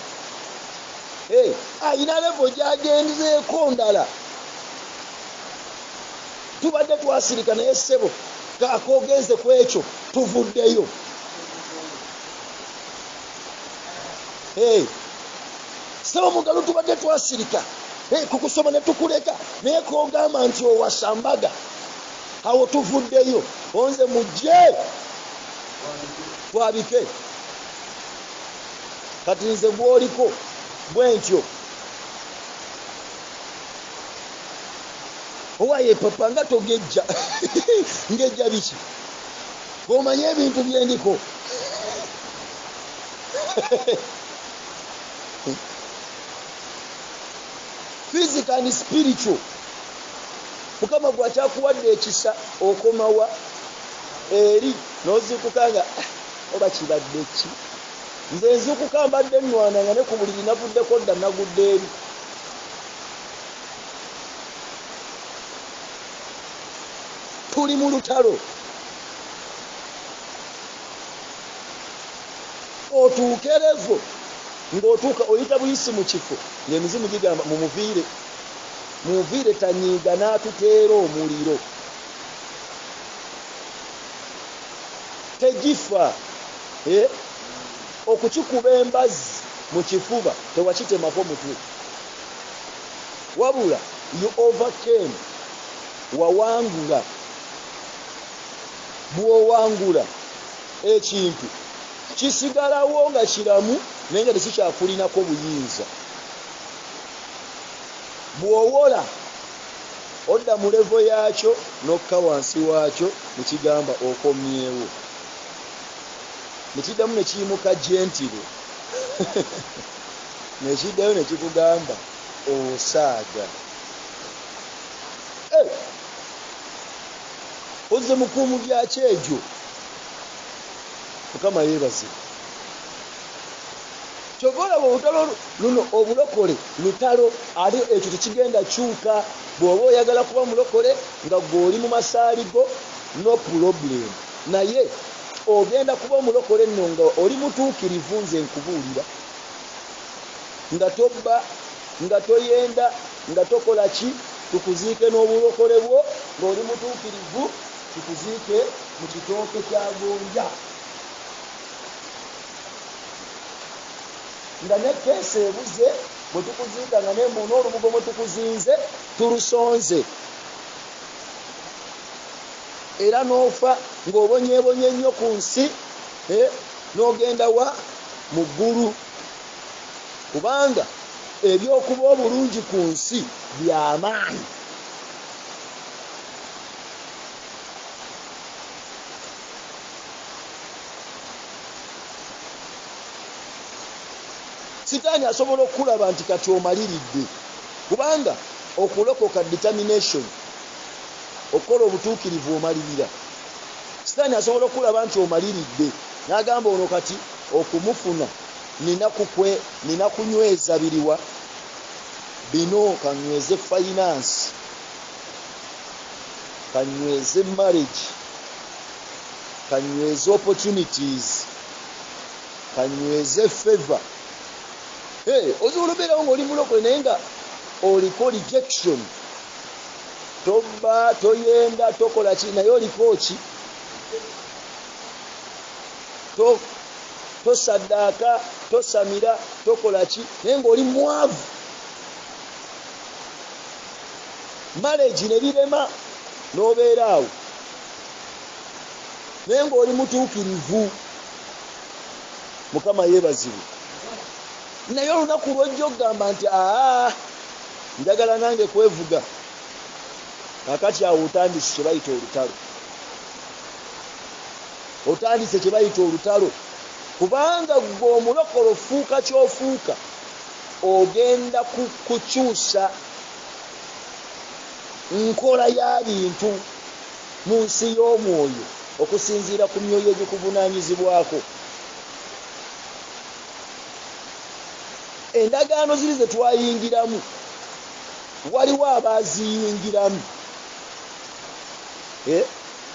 ayina levo gyagenzeeko ndala. Tubadde twasirika naye ssebo kaakogenze ku ekyo tuvuddeyo. Ssebo mugalo tubadde twasirika kukusoma ne tukuleka naye kogamba nti owasambaga awo tuvuddeyo. Onze mujje twabike kati nze bw'oliko bwe ntyo owaye papa nga togejja ngejja biki omanye ebintu byendiko physical and spiritual. Mukama gwakyakuwadde ekisa okomawa eri n'ozikukanga oba kibadde ki nze nzikuka mbadde nnwananga ne ku buliri navuddeko dda nagudde eri. Tuli mu lutalo otuukerevo ng'otuuka oyita buyisi mu kifo ng'emizimu gigamba mumuviire tanyiiga n'atuteera omuliro tegifa. Okukikuba embazi mu kifuba tewakitemako mutwe wabula you overcame, wawangula. Bw'owangula ekintu kisigalawo nga kiramu naye nga tekikyakulinako buyinza. Bw'owola odda mu levo yaakyo n'okka wansi waakyo nekigamba okomyewo nekiddamu nekiyimuka gentile nekiddayo nekikugamba osaaga. Ozze mukuumu byaki egyo Mukama yeebaze. Kyova olaba olutalo luno obulokole lutalo ate ekyo tekigenda kyuka. Bw'oba oyagala kuba mulokole nga gw'oli mu masaaligo no problem, naye ogenda kuba omulokole nno nga oli mutuukirivu nze nkubuulira nga tobba nga toyenda nga tokola ki tukuziike n'obulokole bwo ng'oli mutuukirivu tukuziike mu kitooke kya gonja nga ne keesi ebuze bwe tukuziika nga n'embu n'olubugo mwe tukuzinze tulusonze era n'ofa ng'obonyeebonye nnyo ku nsi n'ogenda wa mu ggulu kubanga ebyokuba obulungi ku nsi by'amaanyi. Sitaani asobola okulaba nti kati omaliridde kubanga okulokoka determination okola obutuukirivu omalirira. Sitaani asobola okulaba nti omaliridde n'agamba ono kati okumufuna nina kunyweza biriwa bino, kanyweze finance, kanyweze marriage, kanyweze opportunities, kanyweze favor. Osobola obeerawo ng'oli mulokole naye nga oliko rejection. Tobba, toyenda, tokola ki naye oliko ki? Tosaddaaka, tosamira, tokola ki naye ng'oli mwavu. Marriage ne birema n'obeera awo naye ng'oli mutuukirivu. Mukama yeebazibwe. Naye olunaku lwojja okugamba nti njagala nange kwevuga, kakati awo otandise kye bayita olutalo. Otandise kye bayita olutalo kubanga gwe omulokole ofuuka ky'ofuuka ogenda kukyusa nkola ya bintu mu nsi y'omwoyo okusinziira ku myoyo egikuvunaanyizibwako. Endagaano ziri ze twayingiramu, waliwo abaaziyingiramu.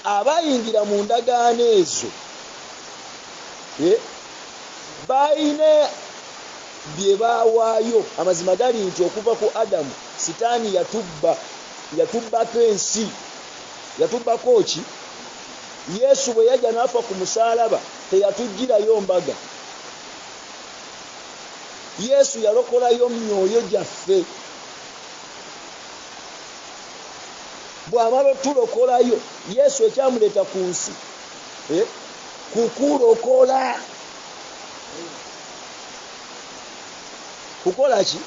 Abayingira mu ndagaano ezo bayina bye baawaayo. Amazima gali nti okuva ku Adamu sitaani yatubbako ensi, yatubbako ki? Yesu bwe yajja n'afa ku musaalaba teyatugirayo mbaga. Yesu yalokolayo myoyo gyaffe. Bw'amala otulokolayo, Yesu ekyamuleeta ku nsi kukulokola. Kukola ki?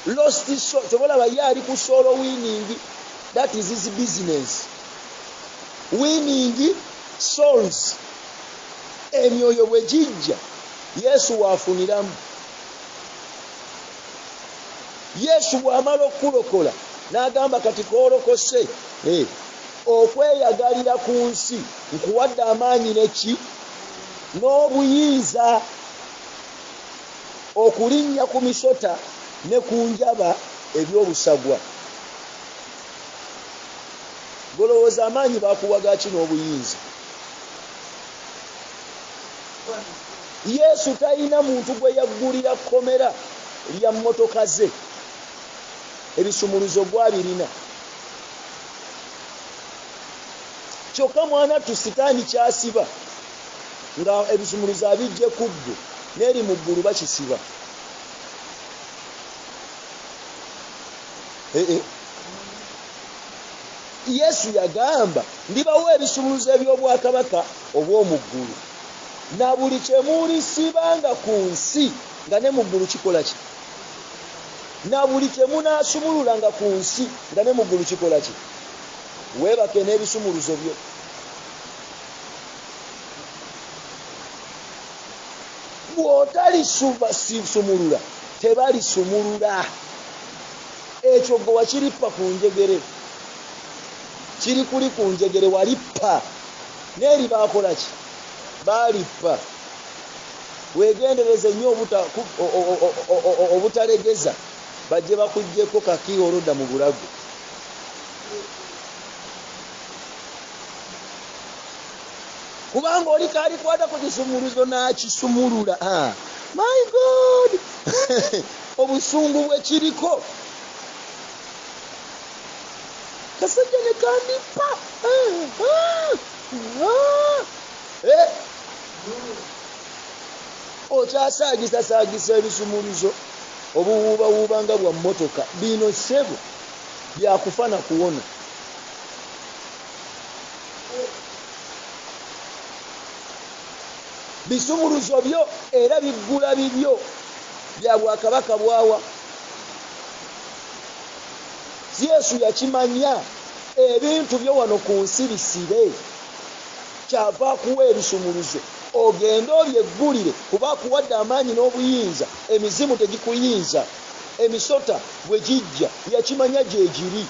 Lost soul. Tobolaba ye ali ku solo winning. That is his business. Winning souls. Emyoyo bwe gijja Yesu waafuniramu. Yesu bw'amala okulokola n'agamba kati koolokose okweyagalira ku nsi nkuwadde amaanyi neki n'obuyinza okulinnya ku misota ne ku njaba eby'obusagwa. Golowooza amaanyi baakuwaga ki n'obuyinza? Yesu talina muntu gwe yaggulira kkomera lya mmotoka ze, ebisumuluzo gwabirina. Kyokka mwana tu sitaani kyasiba nga ebisumuluzo abijje ku ggwe n'eri mu ggulu bakisiba. Yesu yagamba ndibawo ebisumuluzo eby'obwakabaka obw'omu ggulu, na buli kye mulisibanga ku nsi nga ne mu ggulu kikola ki? Na buli kye munaasumululanga ku nsi nga ne mu ggulu kikola ki? Weebake n'ebisumuluzo byo. Bw'otalisumulula tebalisumulula. Ekyo gwe wakirippa ku njegere, kiri kuli ku njegere walippa. N'eri baakola ki? Baalippa. Weegendereze nnyo obutalegeza bajje bakuggyeko kaki oludda mu bulago. Kubanga oli kaalikwata ku kisumuluzo n'akisumulula. My God! Obusungu bwe kiriko. Kasajja ne kandippa. Okyasaagisasaagisa ebisumuluzo obuwuubawuuba nga bwa mmotoka. Bino ssebo byakufa na kuwona. Bisumuluzo byo era biggula bibyo bya bwakabaka bwawa. Yesu yakimanya ebintu byo wano ku nsi bisibe, kyava akuwa ebisumuluzo ogende obyeggulire kuba akuwadde amaanyi n'obuyinza. Emizimu tegikuyinza, emisota bwe gijja yakimanya gye giri.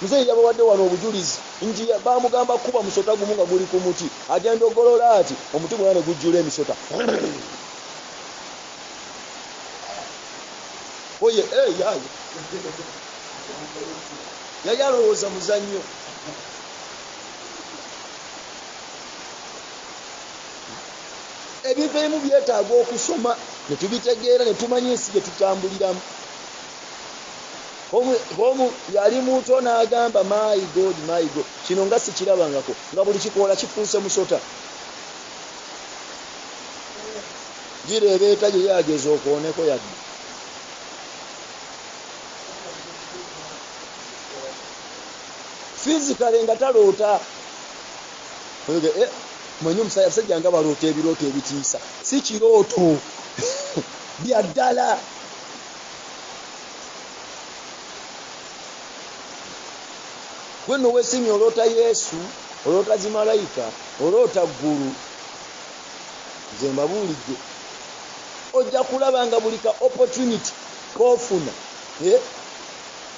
Muzeeyi yabawadde wano obujulizi nti baamugamba kuba musota gumu nga guli ku muti, agenda ogolola ati omuti gwonna ne gujjula emisota. Oye yaayo yali alowooza muzannyo. ebintu ebimu byetaaga okusoma ne tubitegeera ne tumanya ensi gye tutambuliramu. Omu yali muto n'agamba my God kino nga sikirabangako nga buli kikoola kifuuse musota. Gireebeeta gye yageza okwoneko yadde. Fizikale nga taloota. Mwenye omusajja nga baloota ebirooto ebitiisa. Si kirooto bya ddala. Gwe nno weesimye oloota Yesu, oloota zimalayika, oloota ggulu. Nze mbabuulidde ojja kulaba nga buli ka opportunity k'ofuna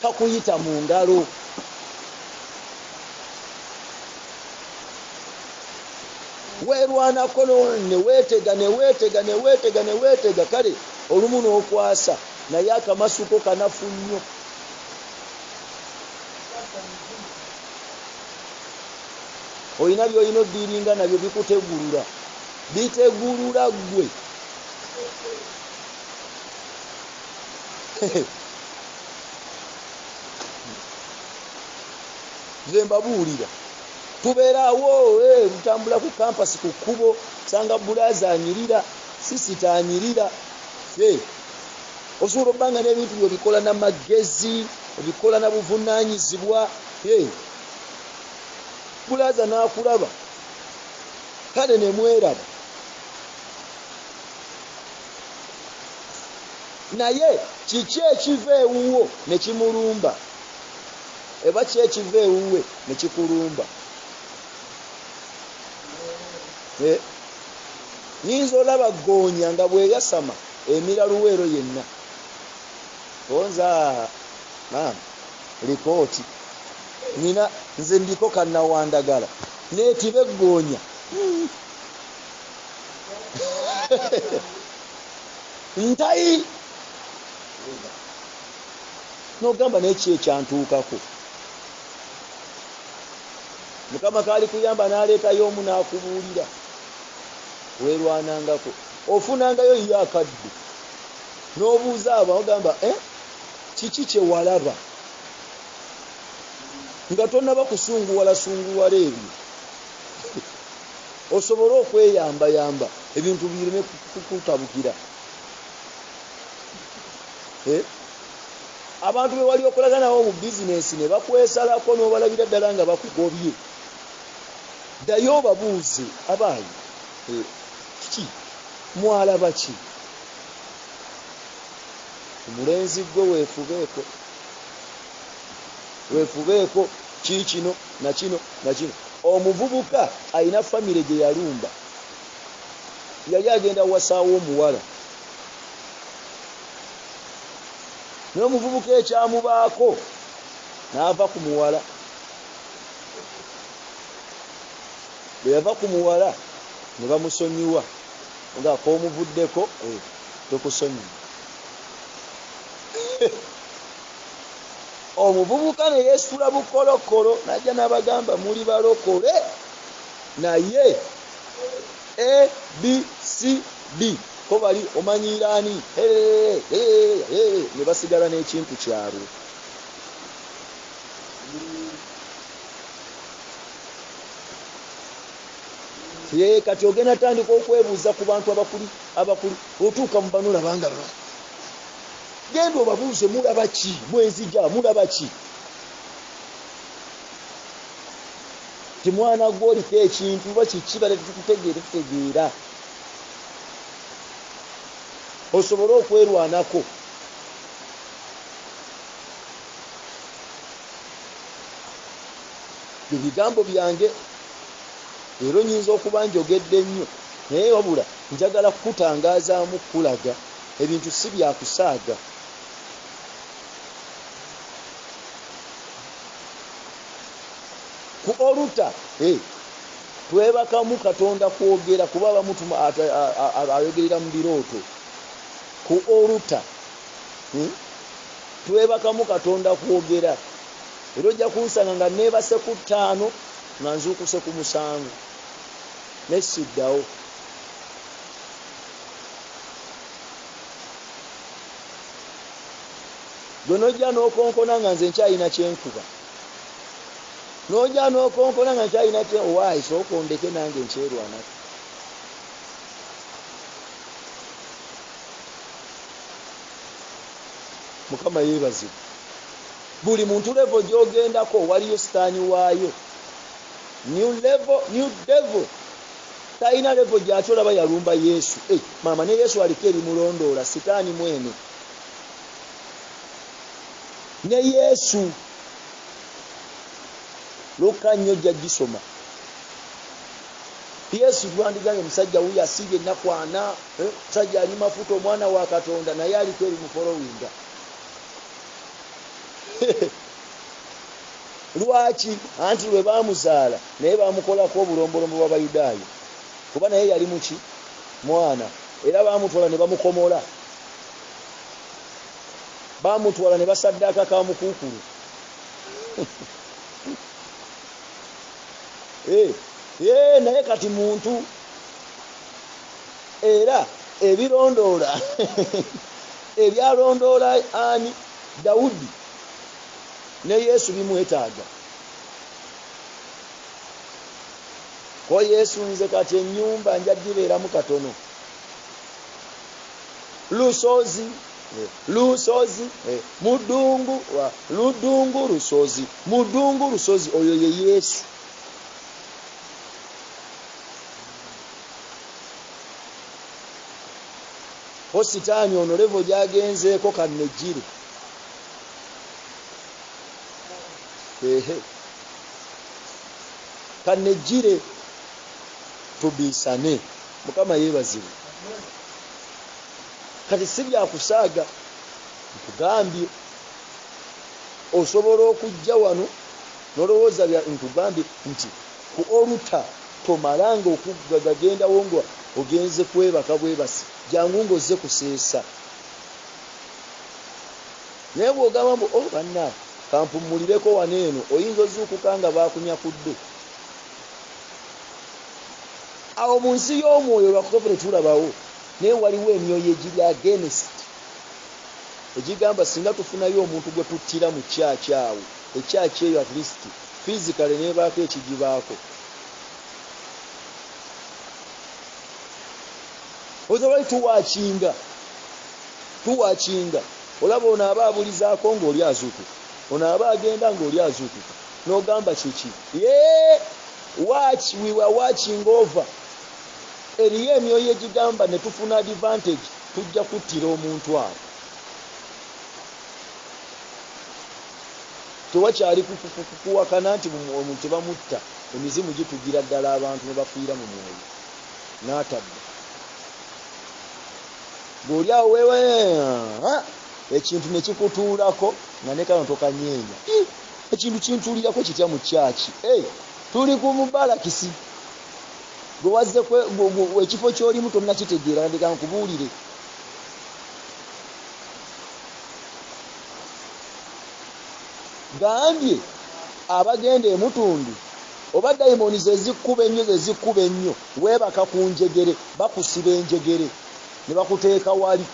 kakuyita mu ngalo. Weerwanako neweetega kale olumu n'okwasa naye akamasuko kanafu nnyo. Olina by'olina oddiiringa nabyo bikutegulula, bitegulula ggwe. Nze mbabuulira tubeerawo lutambula ku kampasi ku kkubo sanga bulaaza anyirira sisita anyirira. Osobola obbanga n'ebintu by'obikola n'amagezi obikola na buvunaanyizibwa. Bulaaza n'akulaba kale ne mweraba. Naye kiki ekiva ewuwo ne kimulumba? Eba ki ekiva ewuwe ne kikulumba? Nyinza olaba ggoonya nga bweyasama emira luweero yenna. Onza lipooti nze ndiko kannawandagala neetiba eggoonya. Ntayi n'ogamba n'eki ekyantuukako. Mukama kaali kuyamba n'aleetayo omu n'akubuulira. Weerwanangako ofunangayo ye akadde n'obuuza abo ogamba kiki kye walaba nga tonnaba kusunguwala ebyo. Osobole okweyambayamba ebintu bireme kukutabukira. Abantu be wali okolaga nabo mu bizinesi ne bakwesalako n'obalabira ddala nga bakugobye. Ddayo obabuuze abaayi kiki mwalaba ki? Omulenzi gwe weefubeeko kiikino na kino. Omuvubuka alina famire gye yalumba, yali agenda wasaawo omuwala naye omuvubuka ekyamubaako n'ava ku muwala. Bwe yava ku muwala ne bamusonyiwa nga k'omuvuddeko tokusonyiwa. Omuvubuka ne yeesula bukolokolo n'ajja n'abagamba muli balokole naye ABCD ko bali omanyiiraani ne basigala n'ekintu kyabwe. Kati ogenda tandika okwebuuza ku bantu abakuli otuuka mu bano labanga genda obabuuze mulaba ki? Mwenzija mulaba ki? Ti mwana gw'oliko ekintu oba kiki bale tutegeera. Osobole okwerwanako. Ebigambo byange leero nyinza okuba njogedde nnyo naye wabula njagala kukutangazaamu kulaga ebintu si byakusaaga. Ku oluta twebakamu Katonda kwogera kuba abamu ayogerera mu birooto. Ku oluta twebakamu Katonda kwogera. Era ojja kunsanga nga neebase ku 5 nga nzuukuse ku 7 nesiddawo. Gonojja n'okonkona nga nze nkyayina kyenkuba. Nojja n'okonkona nga nkyayina waayi sooka ondeke nange nkyerwanako. Mukama yeebazibwe. Buli muntu level gy'ogendako waliyo sitaani waayo. New level, new devil. Talina level gy'ate olaba yalumba Yesu. Mama ne Yesu aliko erimulondoola sitaani mwene. Ne Yesu Luka nnyo jja gisoma. Yesu gwandiganye musajja wuyo asiibye ennaku 4, musajja ali mafuta omwana wa Katonda naye aliko erimufolowinga. Lwaki? Anti lwe baamuzaala naye baamukolako obulombolombo bw'Abayudaaya. Kuba naye yali muki? Mwana. Era baamutwala ne bamukomola. Baamutwala ne basaddaaka ka mukuukulu. Naye kati muntu. Era ebirondoola ebyalondoola ani? Dawudi ne Yesu bimwetaaga. Ko Yesu nze kati ennyumba nja gibeeramu katono. Lusozi mudungu ludungu lusozi mudungu lusozi oyo ye Yesu. Sitaani ono levo gyagenzeeko kannejjire. Kannejjire tubiisane. Mukama yeebazibwe. Kati si byakusaaga nkugambye osobola okujja wano nolowooza nkugambye nti ku oluta tomalanga okugagagendawo nga ogenze kwebaka bwebasi jangu ng'ozze kuseesa. Naye bw'ogamba mbu bannange kampumulireko wano eno oyinza ozuukuka nga baakunyakudde. Awo mu nsi y'omwoyo lwakukofu tetulabawo naye waliwo emyoyo egiri against egigamba singa tufunayo omuntu gwe tuttira mu kyaki awo ekyaki eyo at least physically neebaako ekigibaako. Ozawali tuwakinga olaba ono aba abulizaako ng'oli azuukuka, ono aba agenda ng'oli azuukuka n'ogamba kiki? Watch, we were watching over. Eriyo emyoyo egigamba ne tufuna advantage tujja kuttira omuntu awo. Tewakyali kuwakana nti omuntu bamutta emizimu gitugira ddala abantu ne bafiira mu mwoyo n'atadde. Bw'oli awo wewe ekintu ne kikutuulako nga ne kano tokanyeenya. Ekintu kintuulirako kitya mu kyaki? Tuli ku mubalakisi. Gwe wazze ekifo ky'olimu tonna kitegeera ndeka nkubuulire. Gambye abagenda emutundu oba dayimoni zezikkuba ennyo weebaka ku njegere bakusiba enjegere ne bakuteeka wali.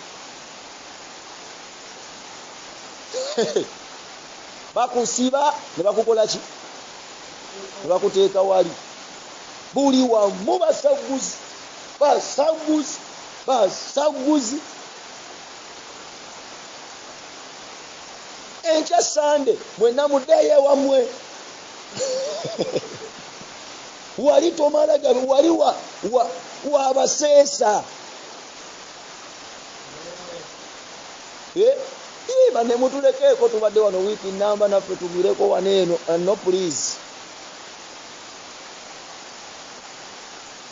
Bakusiba ne bakukola ki? Ne bakuteeka wali. Buli wamu basaguzi. Enkya Sande mwenna muddeeyo ewammwe. Wali tomala gabe wali wabaseesa. Bane mutulekeeko tubadde wano wiiki namba naffe tugireko wano eno. No please.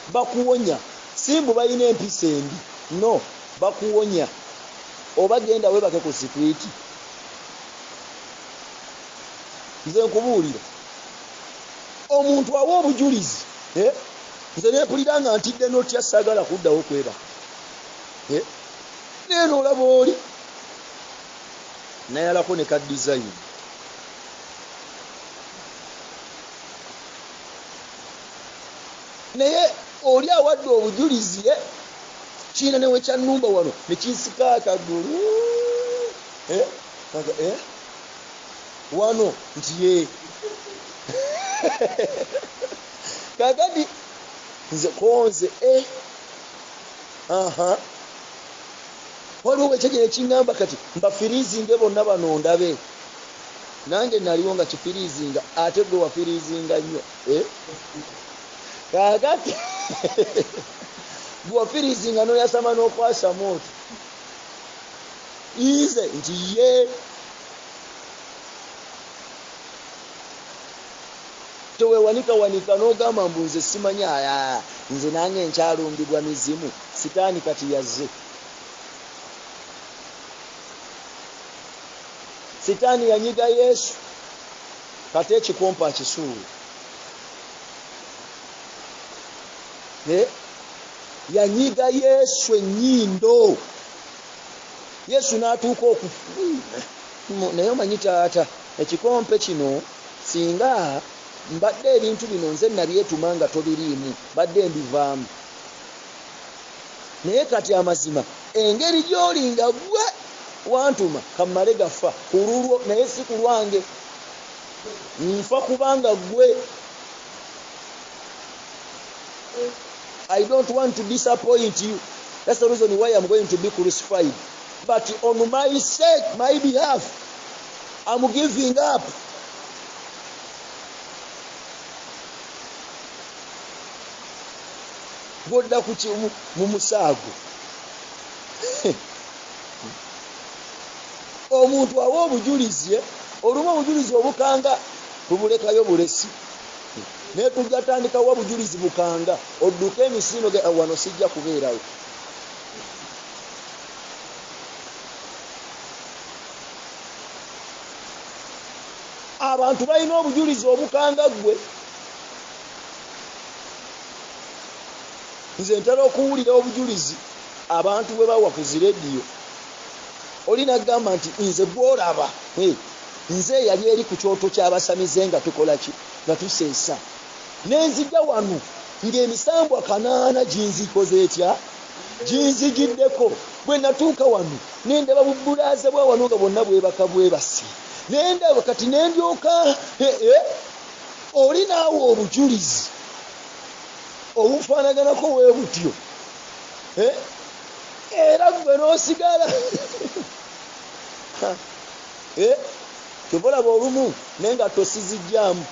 Bakuwonya. Simbu balina empisa embi. No, bakuwonya. Oba genda webake ku sikwiti. Nze nkubuulira. Omuntu awa obujulizi. Nze neepulira nga ntidde n'otya saagala kuddawo kwebaka. Neeno olaba oli. Nayalako ne ka design. Naye oli awadde obujulizi kiina newe kyannumba wano ne kinsika akagulu. wano nti ye kakati nze konze waliwo ekyekyere ekingamba kati mbafiriizinge bonna bano ndabe nange naliwo nga kifiriizinga ate gwe wafiriizinga nnyo kakati gwe wafiriizinga n'oyasama n'okwasa mooto ize nti ye tewewanika n'ogamba mbu nze simanya nze nange nkyalumbibwa mizimu sitaani kati yazze sitaani yanyiga Yesu kati ekikompa akisuula yanyiga Yesu ennyindo Yesu n'atuuka naye omanyi taata ekikompe kino singa mbadde ebintu bino nze nabyetuma nga tobiriimu badde mbivaamu naye kati amazima engeri gy'olinga gwe wantuma kammale gafa kululwo naye si ku lwange nfa kubanga gwe I don't want to disappoint you. That's the reason why I'm going to be crucified. But on my sake, my behalf, I'm giving up. Godda kuki mu musaago. Omuntu awa obujulizi, olumu obujulizi obukanga tubulekayo bulesi. Ne tujatandika wa bujulizi bukanga odduka emisino ge wano sijja kubeerawo. Abantu balina obujulizi obukanga gwe. Nze ntera okuwulira obujulizi abantu bwe bawa ku zirediyo. Olina gamba nti nze bw'olaba nze yali eri ku kyoto ky'abasamize nga tukola ki nga tuseesa nenzija wano ng'emisambwa 8 ginzikoze etya ginzigiddeko bwe natuuka wano nendaba bubulaaza bwa wano nga bonna bwebaka bwebasi nendaba kati nendyoka oli naawe obujulizi obufaanaganako bwe butyo era gwe n'osigala tubolaba olumu n'engatto sizijjaamu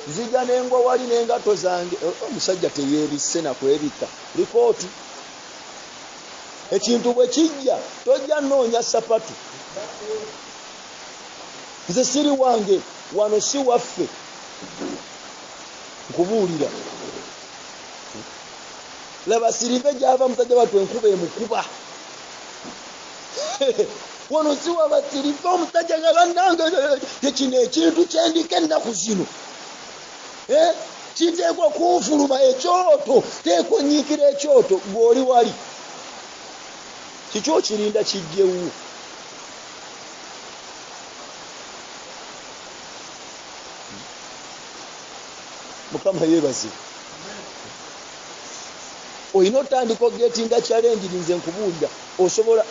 nzija n'engwa wali n'engatto zange omusajja teyeebisse nakwebika likooti ekintu bwe kijja tojja nnoonya sapatu nze siri wange wano si waffe nkubuulira laba sirive gyava musajja battu enkuba emukuba wano si wabasirive omusajja nga bannange kino ekintu kyendika ennaku zino kiteekwa kunfuluma ekyoto teekwa onyiikira ekyoto ng'oli wali kiki okirinda kijjewo Mukama yeebazibwe olina otandika ogetinga challenge nze nkubuulira osobola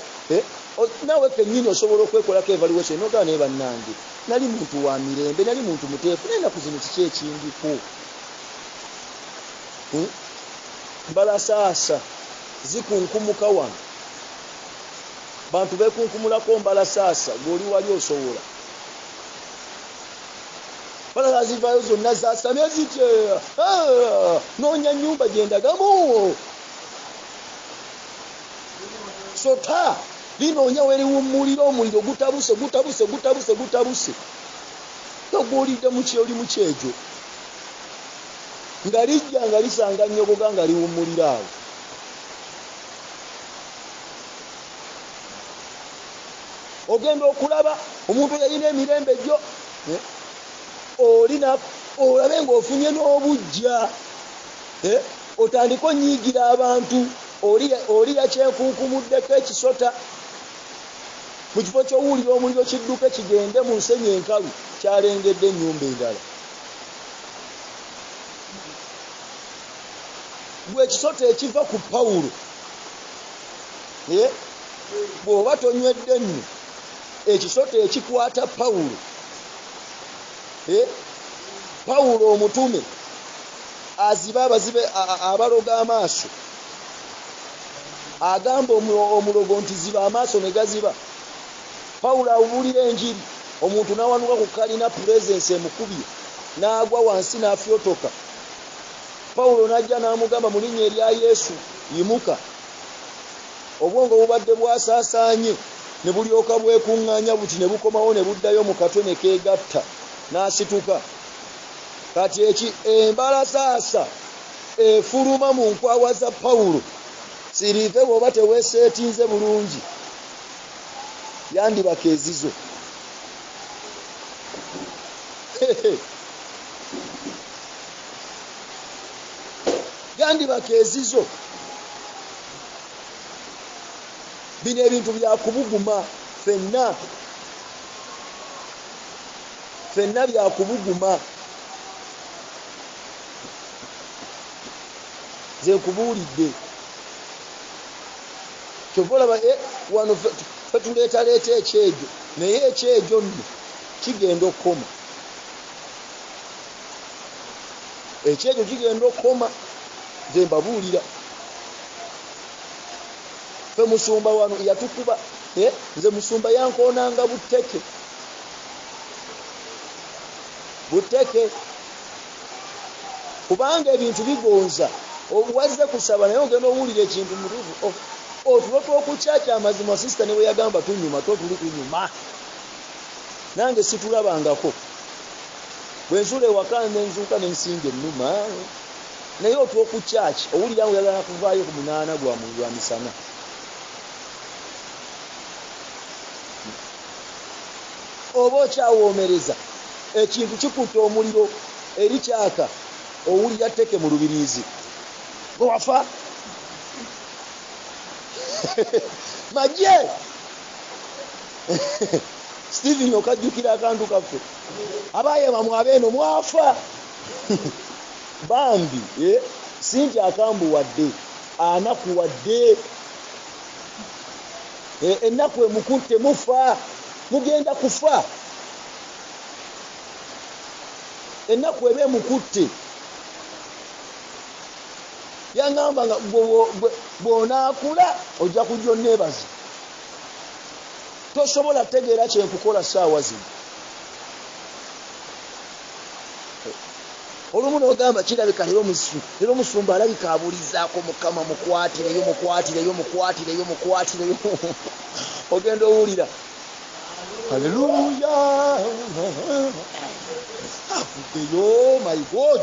nawe kennyini osobola okwekolako evaluation n'ogaba naye bannange nali muntu wa mirembe nali muntu muteefu naye ennaku zino kiki ekindiko mbalasaasa zikunkumuka wano bantu beekunkumulako mbalasaasa ng'oli wali osobola balala zivaayo zonna zasamye zitye noonya nnyumba gyendagamu sota linoonya weriwummulira omuliro gutabuse togwolidde oli mu kyejo nga lijja nga lisanga nnyogoga nga liwummulira awo ogenda okulaba omuntu yalina emirembe gyo olabe ng'ofunye n'obujja otandika onyiigira abantu oli yakyenkunkumuddeko ekisota mu kifo ky'owulira omuliro kidduke kigende mu nsenyi enkalu kyalengedde ennyumba endala gwe ekisota ekiva ku Pawulo bw'oba tonywedde nno ekisoto ekikwata Pawulo Pawulo omutume aziba abazibe abaloga amaaso agamba omulogo nti ziba amaaso ne gaziba. Pawulo awulira enjiri, omuntu n'awanuka ku kalina presence emukubye n'agwa wansi n'afyotoka. Pawulo n'ajja n'amugamba mu linnya erya Yesu yimuka. Obwongo bubadde bwasaasaanye ne bulyoka bwekuŋŋaanya buti ne bukomawo ne buddayo mu katwe ne keegatta n'asituka. Kati embalasaasa efuluma mu nkwawa za Pawulo sirive bw'oba teweeseetinze bulungi yandibaka ezizo. Yandibaka ezizo. Bino ebintu byakubuguma ffenna byakubuguma. Ze nkubuulidde kyova olaba wano fetuleetaleeta ekyejo naye ekyejo nno kigenda okukoma. Ekyejo kigenda okukoma. Nze mbabuulira fe musumba wano yatukuba nze musumba yankoonanga buteke kubanga ebintu bigonza. Wazze kusaba naye ogenda owulira ekintu mutuufu otulo tw'okukyakya amazima sisita ne bwe yagamba tunyuma totuli tunyuma nange situlabangako bwe nsula ewaka nenzuuka nensinga ennuma naye otw'okukyaki owulira ngu yagala kuvaayo ku munaana gwa misana. Oba okyawoomereza ekintu kikutta omuliro eri kyaka owulira tteke mu lubiriizi wafa. Majje Stephen okajjukira akantu kaffe abayema mwabeeno mwafa. Bambi sinti akambuwadde anakuwadde ennaku emukutte mufa mugenda kufa. Ennaku eba emukutte yangamba nga bw'onaakula ojja kujja onneebaza. Tosobola tegeera kyenkukola ssaawa zino. Olumu n'ogamba kirabika leero omusumba alabika abuulizaako Mukama mukwatireyo. Ogenda owulira haleluya avuddeyo my God.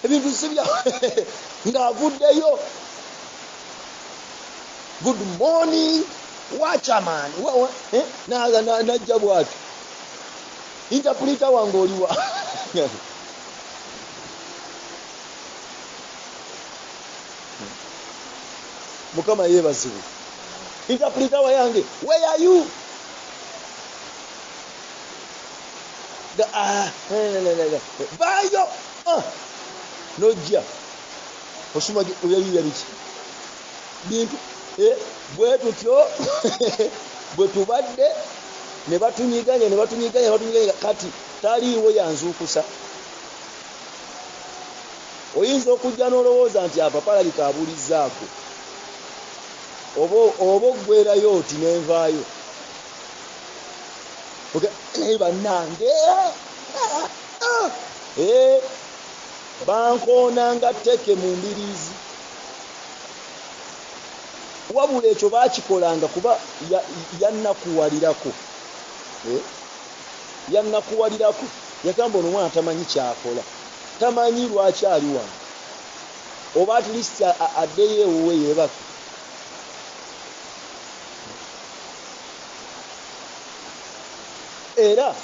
Ebintu sibya ng'avuddeyo. Good morning watchman najja bwati interpreter wange oliwa. Mukama yeebazibwe. Interpreter wayange where are you? Bayo nojja osuma oyalira biki bintu bwe tutyo bwe tubadde ne batunyiganya kati taliiwo yanzuukusa. Oyinza okujja n'olowooza nti apapalabika abuulizzaako oba oggwerayo oti nenvaayo naye bannange bankoonanga tteke mu mbiriizi. Wabula ekyo baakikolanga kuba yannakuwalirako. Yagamba ono omwana tamanyi kyakola, tamanyi lwaki ali wano, oba at least addeyo ewuwe yeebaka. Era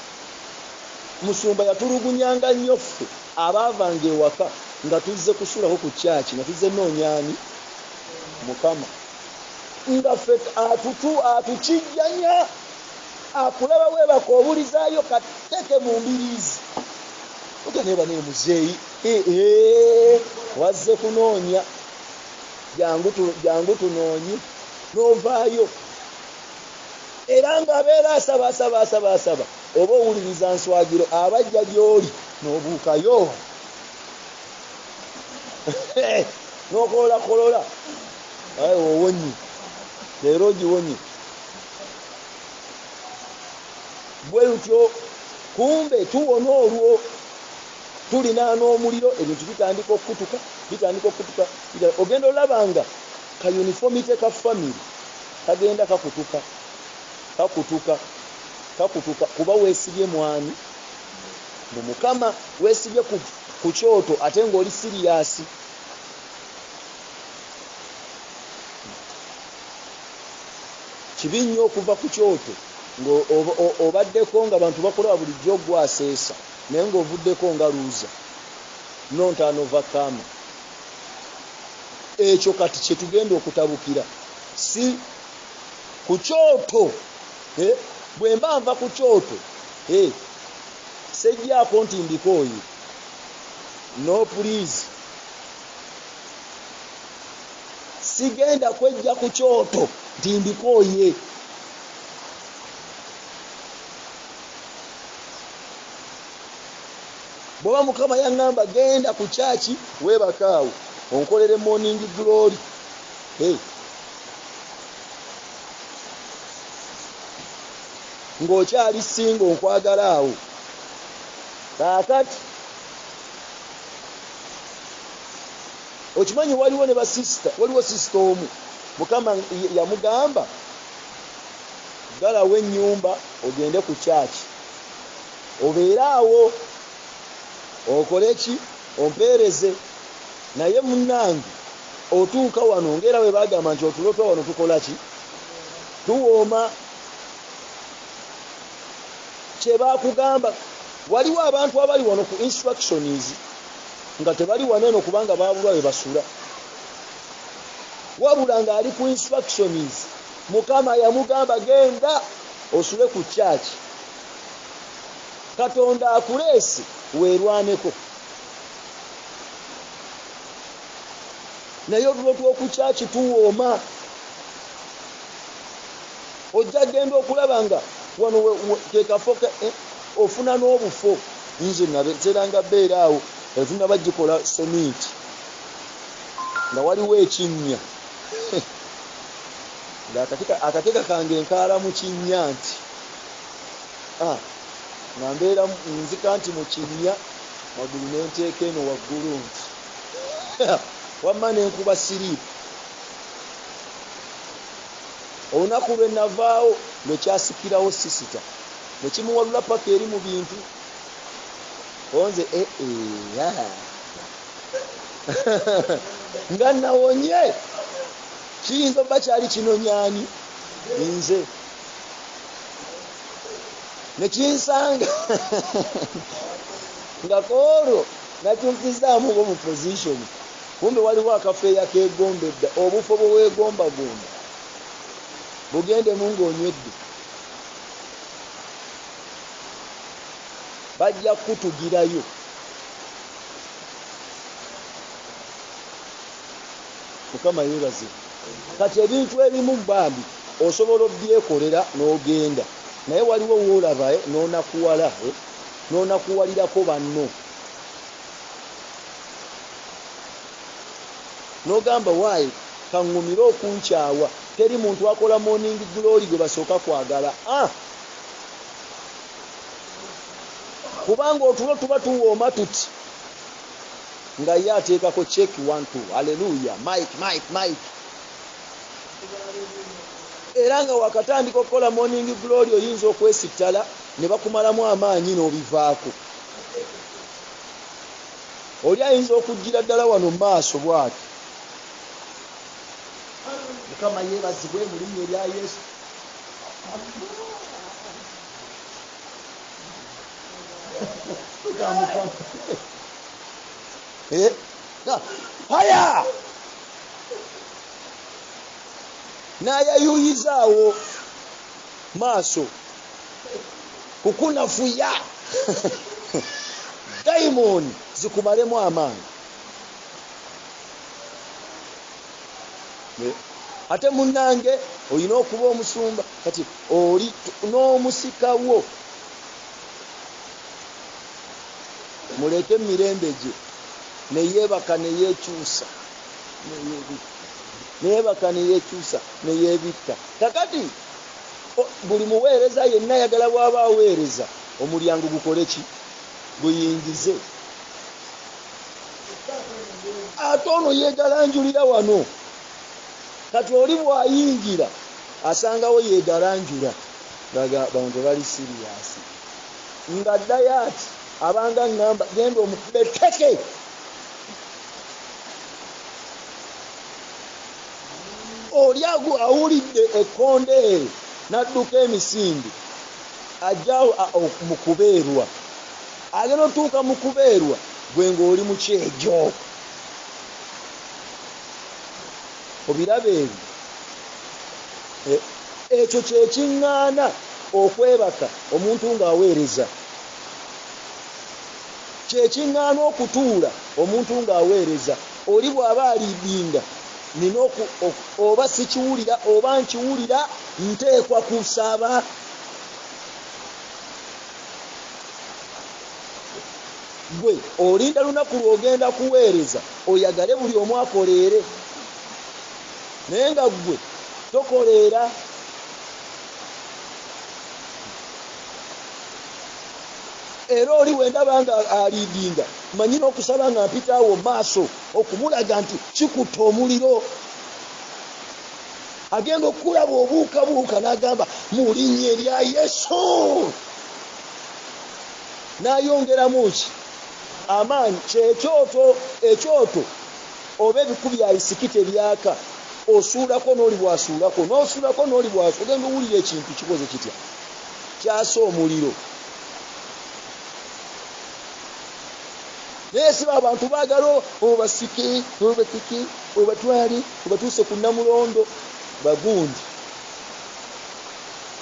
musumba yatulugunyanga nnyo ffe abaavanga ewaka nga tuzze kusulako ku kyaki nga tuzze noonyaani Mukama nga ffe atukijjanya akulaba weebaka obulizaayo katteke mu mbiriizi. Oga neeba naye muzeeyi wazze kunoonya jangu tunoonye n'ovaayo era ng'abeera asaba oba owuliriza nswagiro abajja gy'oli n'obuukayo n'okolola aye owonye leero ogiwonye bwe lutyo kumbe tuwona olwo tulina n'omuliro ebintu bitandika okukutuka ogenda olabanga ka uniformite ka family kagenda kakutuka kuba weesibye mwani mu Mukama weesibye ku kyoto ate ng'oli siriyasi kibi nnyo okuva ku kyoto ng'obaddeko ng'abantu bakulaba bulijjo ogwaseesa naye ng'ovuddeko nga luuza non overcome. Ekyo kati kye tugenda okutabukira si ku kyoto bwe mba nva ku kyoto sejjaako nti mbikooye no please sigenda kwejja ku kyoto nti mbikooye bw'oba Mukama yaŋŋamba genda ku kyaki weebakaawo onkolere morning glory ng'okyali singa onkwagala awo kaakati okimanyi waliwo sisita omu Mukama yamugamba galawo ennyumba ogende ku kyaki obeere awo okole ki ompeereze naye munnange otuuka wano ngera we bagamba nti otulotwa wano tukola ki tuwooma kye bakugamba waliwo abantu abali wano ku instructions nga tebali wano eno kubanga baabulwa we basula wabula nga ali ku instructions Mukama yamugamba genda osule ku kyaki Katonda akuleese weerwaneko naye olwotwa oku kyaki tuwooma ojja genda okulaba nga wano kekafo ofuna n'obufo nze nabeeranga beera awo efuna bagikola sementi nga waliwo ekinnya akateeka kange nkaala mu kinnya nti nga mbeera nzika nti mu kinnya magulu n'enteeka eno waggulu nti wamma n'enkuba siriipu olunaku lwe navaawo lwekyasikirawo sisita nekimuwalula paka eri mu bintu onze nga nawonye kiyinza oba kyali kinonyaani nze nekinsanga nga koolwo nakyukizaamu ngo mu position kumbe waliwo akafeeya keegombedda obufo bwe weegombagomba bugendemu ng'onywedde bajja kutugirayo Mukama yeebaze kati ebintu ebimu bambi osobola obyekolera n'ogenda naye waliwo woolaba n'onakuwala n'onakuwalirako banno n'ogamba waayi kaŋŋumire okunkyawa teri muntu akola morning glory gwe basooka kwagala kubanga otulo tuba tuwooma tuti nga ye ateekako check 1 2 haleluya mike era nga wakatandika okukola morning glory oyinza okwesittala ne bakumalamu amaanyi n'obivaako oli ayinza okujjira ddala wano mu maaso bw'ati Mukama yeebazibwe mu linnya erya Yesu haya n'ayayuyizaawo maaso kukunafuya dayimoni zikumalemu amaanyi ate munnange olina okuba omusumba kati oli n'omusikawo muleke mirembe gye neyeebaka neyeekyusa neyeebikka kakati buli muweereza yenna yagala bw'aba aweereza omulyango gukole ki guyingize ate ono yeegalanjulira wano kati oli bw'ayingira asangawo yeegalanjula bantu bali siriyasi nga ddayo ati abanga ngamba genda omukube etteke oli awulidde ekkondeere n'adduka emisinde ajja mu kubeerwa agenda otuuka mu kubeerwa gwe ng'oli mu kyejo obiraba ebyo ekyo kyekiŋŋaana okwebaka omuntu ng'aweereza kyekiŋŋaana okutuula omuntu ng'aweereza oli bw'aba alidinda nina oba sikiwulira oba nkiwulira nteekwa kusaba gwe olinda lunaku lw'ogenda kuweereza oyagale buli omu akoleere naye nga gwe tokoleera era oli wendaba nga alidinga manyina okusaba nga mpitaawo maaso okumulaga nti kikutta omuliro agenda okulaba obuukabuuka n'agamba mu linnya erya Yesu n'ayongeramu ki amaanyi ekyoto oba ebiku bya bisikiti ebyaka osuulako n'oli bwasuulako n'osuulako n'oli bwasuula ogenda owulira ekintu kikoze kitya kyasa omuliro naye siba abantu baagala obasike obatike obatwale obatuuse ku Namulondo bagundi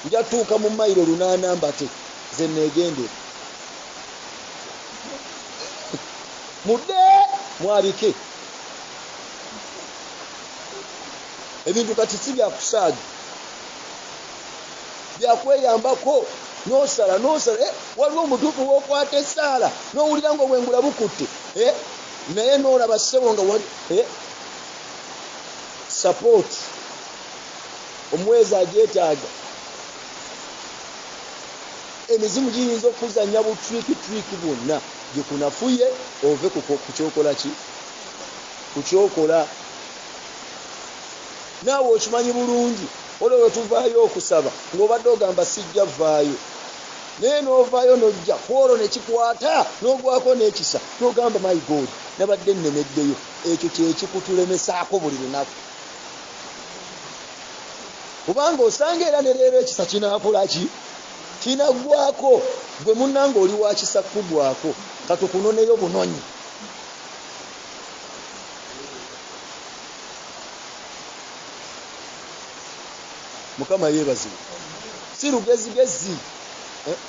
njatuuka mu mayiro 8 mbate ze neegendera mudde mwabike ebintu kati si byakusaaga byakweyambako n'osala waliwo omutuufu w'okwata essaala n'owulira nga obwengula bukutte naye n'olaba ssebo nga wali sapooti omuweezi agyetaaga emizimu giyinza okuzanya butwiki bwonna gye kunafuye ove ku kyokola ki ku kyokola naawe okimanyi bulungi olwo tuvaayo okusaba ng'obadde ogamba sijja vaayo naye n'ovaayo n'ojja kwolwo ne kikwata n'ogwako n'ekisa n'ogamba my God nabadde nnemeddeyo ekyo kyekikutulemesaako buli lunaku kubanga osanga era ne leero ekisa kinaakola ki kinaggwako gwe munnanga oli wa kisa kugwako katukunoneyo bunonyi Mukama yeebazibwe si lugezigezi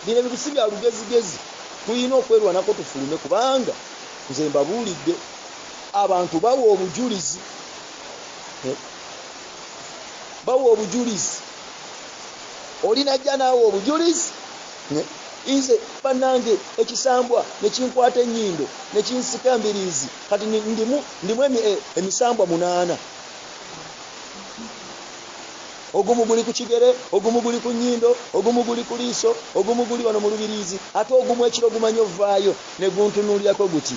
bino ebintu si bya lugezigezi tulina okwerwanako tufulume kubanga nze mbabuulidde abantu bawa obujulizi olinajja naawe obujulizi nze bannange ekisambwa nekinkwata ennyindo nekinsika mbiriizi kati ndimu emisambwa 8 ogumu guli ku kigere ogumu guli ku nnyindo ogumu guli ku liiso ogumu guli wano mu lubiriizi ate ogumu ekiro gumanyi ovaayo ne guntunuulyako guti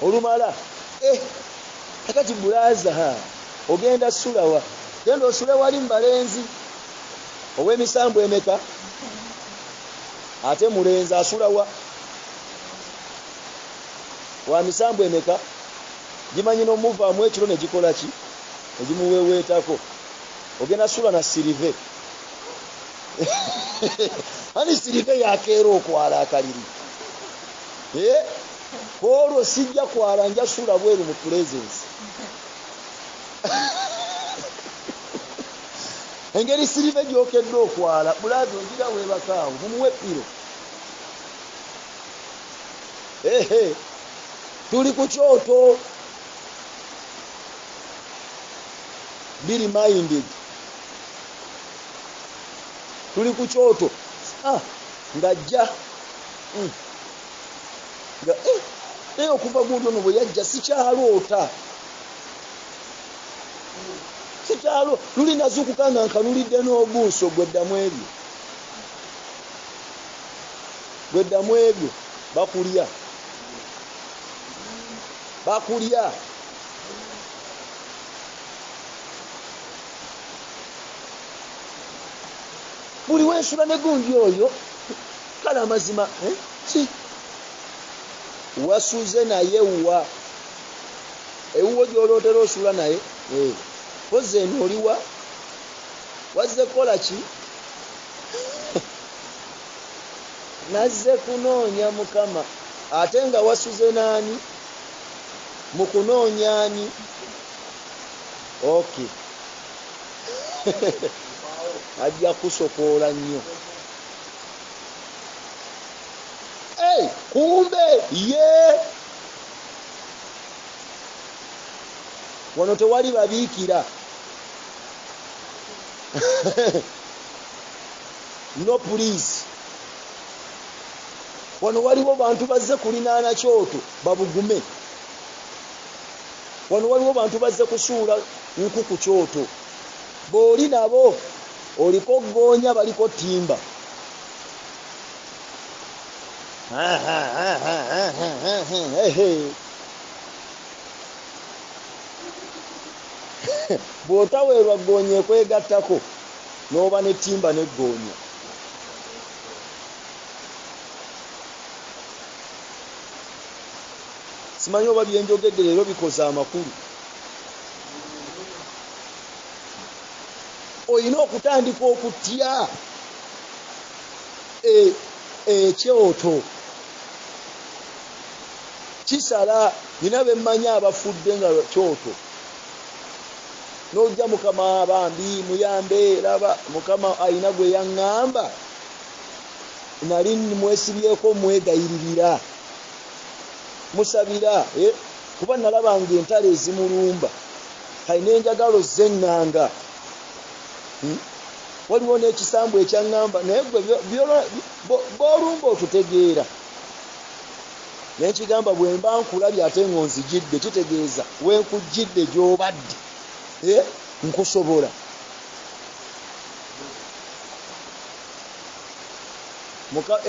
olumala akati bulaaza ogenda sulawa genda osule wali mubalenzi ow'emisambu emeka ate mulenzi asulawa wa misambu emeka gimanyi n'omuvaamu ekiro ne gikola ki egimuweeweetako ogenda sula na sirive ani sirive yakeera okwala akaliri olwo sijja kwala nja sula bweru mu presence engeri sirive gyokedde okwala bulazi ogira weebakaawo mumuwe piro tuli ku kyoto be reminded tuli ku kyoto ng'ajja nga naye okuva gundi ono bwe yajja sikyaloota sikyalo luli nazuukuka nga nkanulidde n'obuuso gweddamu ebyo bakulya buli wensula ne gundi oyo kale amazima si wasuze naye ewuwo gy'olootera osula naye koze eno oliwa wazze kukola ki nazze kunoonya Mukama ate nga wasuze n'ani mu kunoonya ani okay ajja kusokoola nnyo kumbe ye wano tewali babiikira no please wano waliwo bantu bazze kulinaana kyoto babugume wano waliwo bantu bazze kusuula nku ku kyoto booli nabo oliko ggoonya baliko timba bw'otaweerwa ggoonya ekwegattako n'oba ne timba n'eggoonya simanyi oba byenjogedde leero bikoze amakulu olina okutandika okutya ekyoto kisala nina bemmanyi abafudde nga kyoto n'ojja Mukama bambi muyambe laba Mukama ayina gwe yaŋŋamba nali mwesibyeko mwegayiririra musabira kuba nalabanga entalo ezimulumba kalina enjagalo zeŋŋanga waliwo n'ekisambu ekyaŋŋamba naye gwe b'olumba otutegeera naye nkigamba bwe mba nkulabye ate ng'onzijidde kitegeeza wenkujjidde gy'obadde nkusobola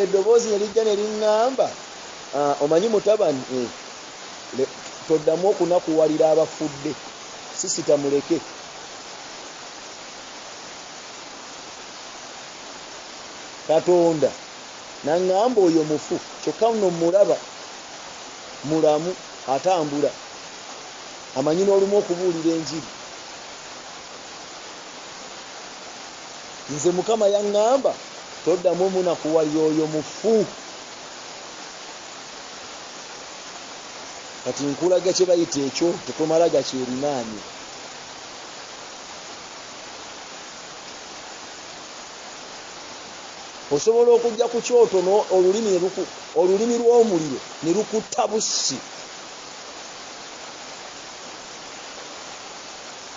eddoboozi ne lijja ne liŋŋamba omanyi mutabani toddamu okunakuwalira abafudde sisita muleke Katonda naŋŋamba oyo mufu kyokka nno mulaba mulamu atambula amanyi n'olumu okubuulira enjiri nze Mukama yaŋŋamba toddamu omunakuwalira oyo mufu kati nkulaga kye bayita ekyo tetomalaga kyerinaanye osobola okujja ku kyoto olulimi lw'omuliro ne lukutta bussi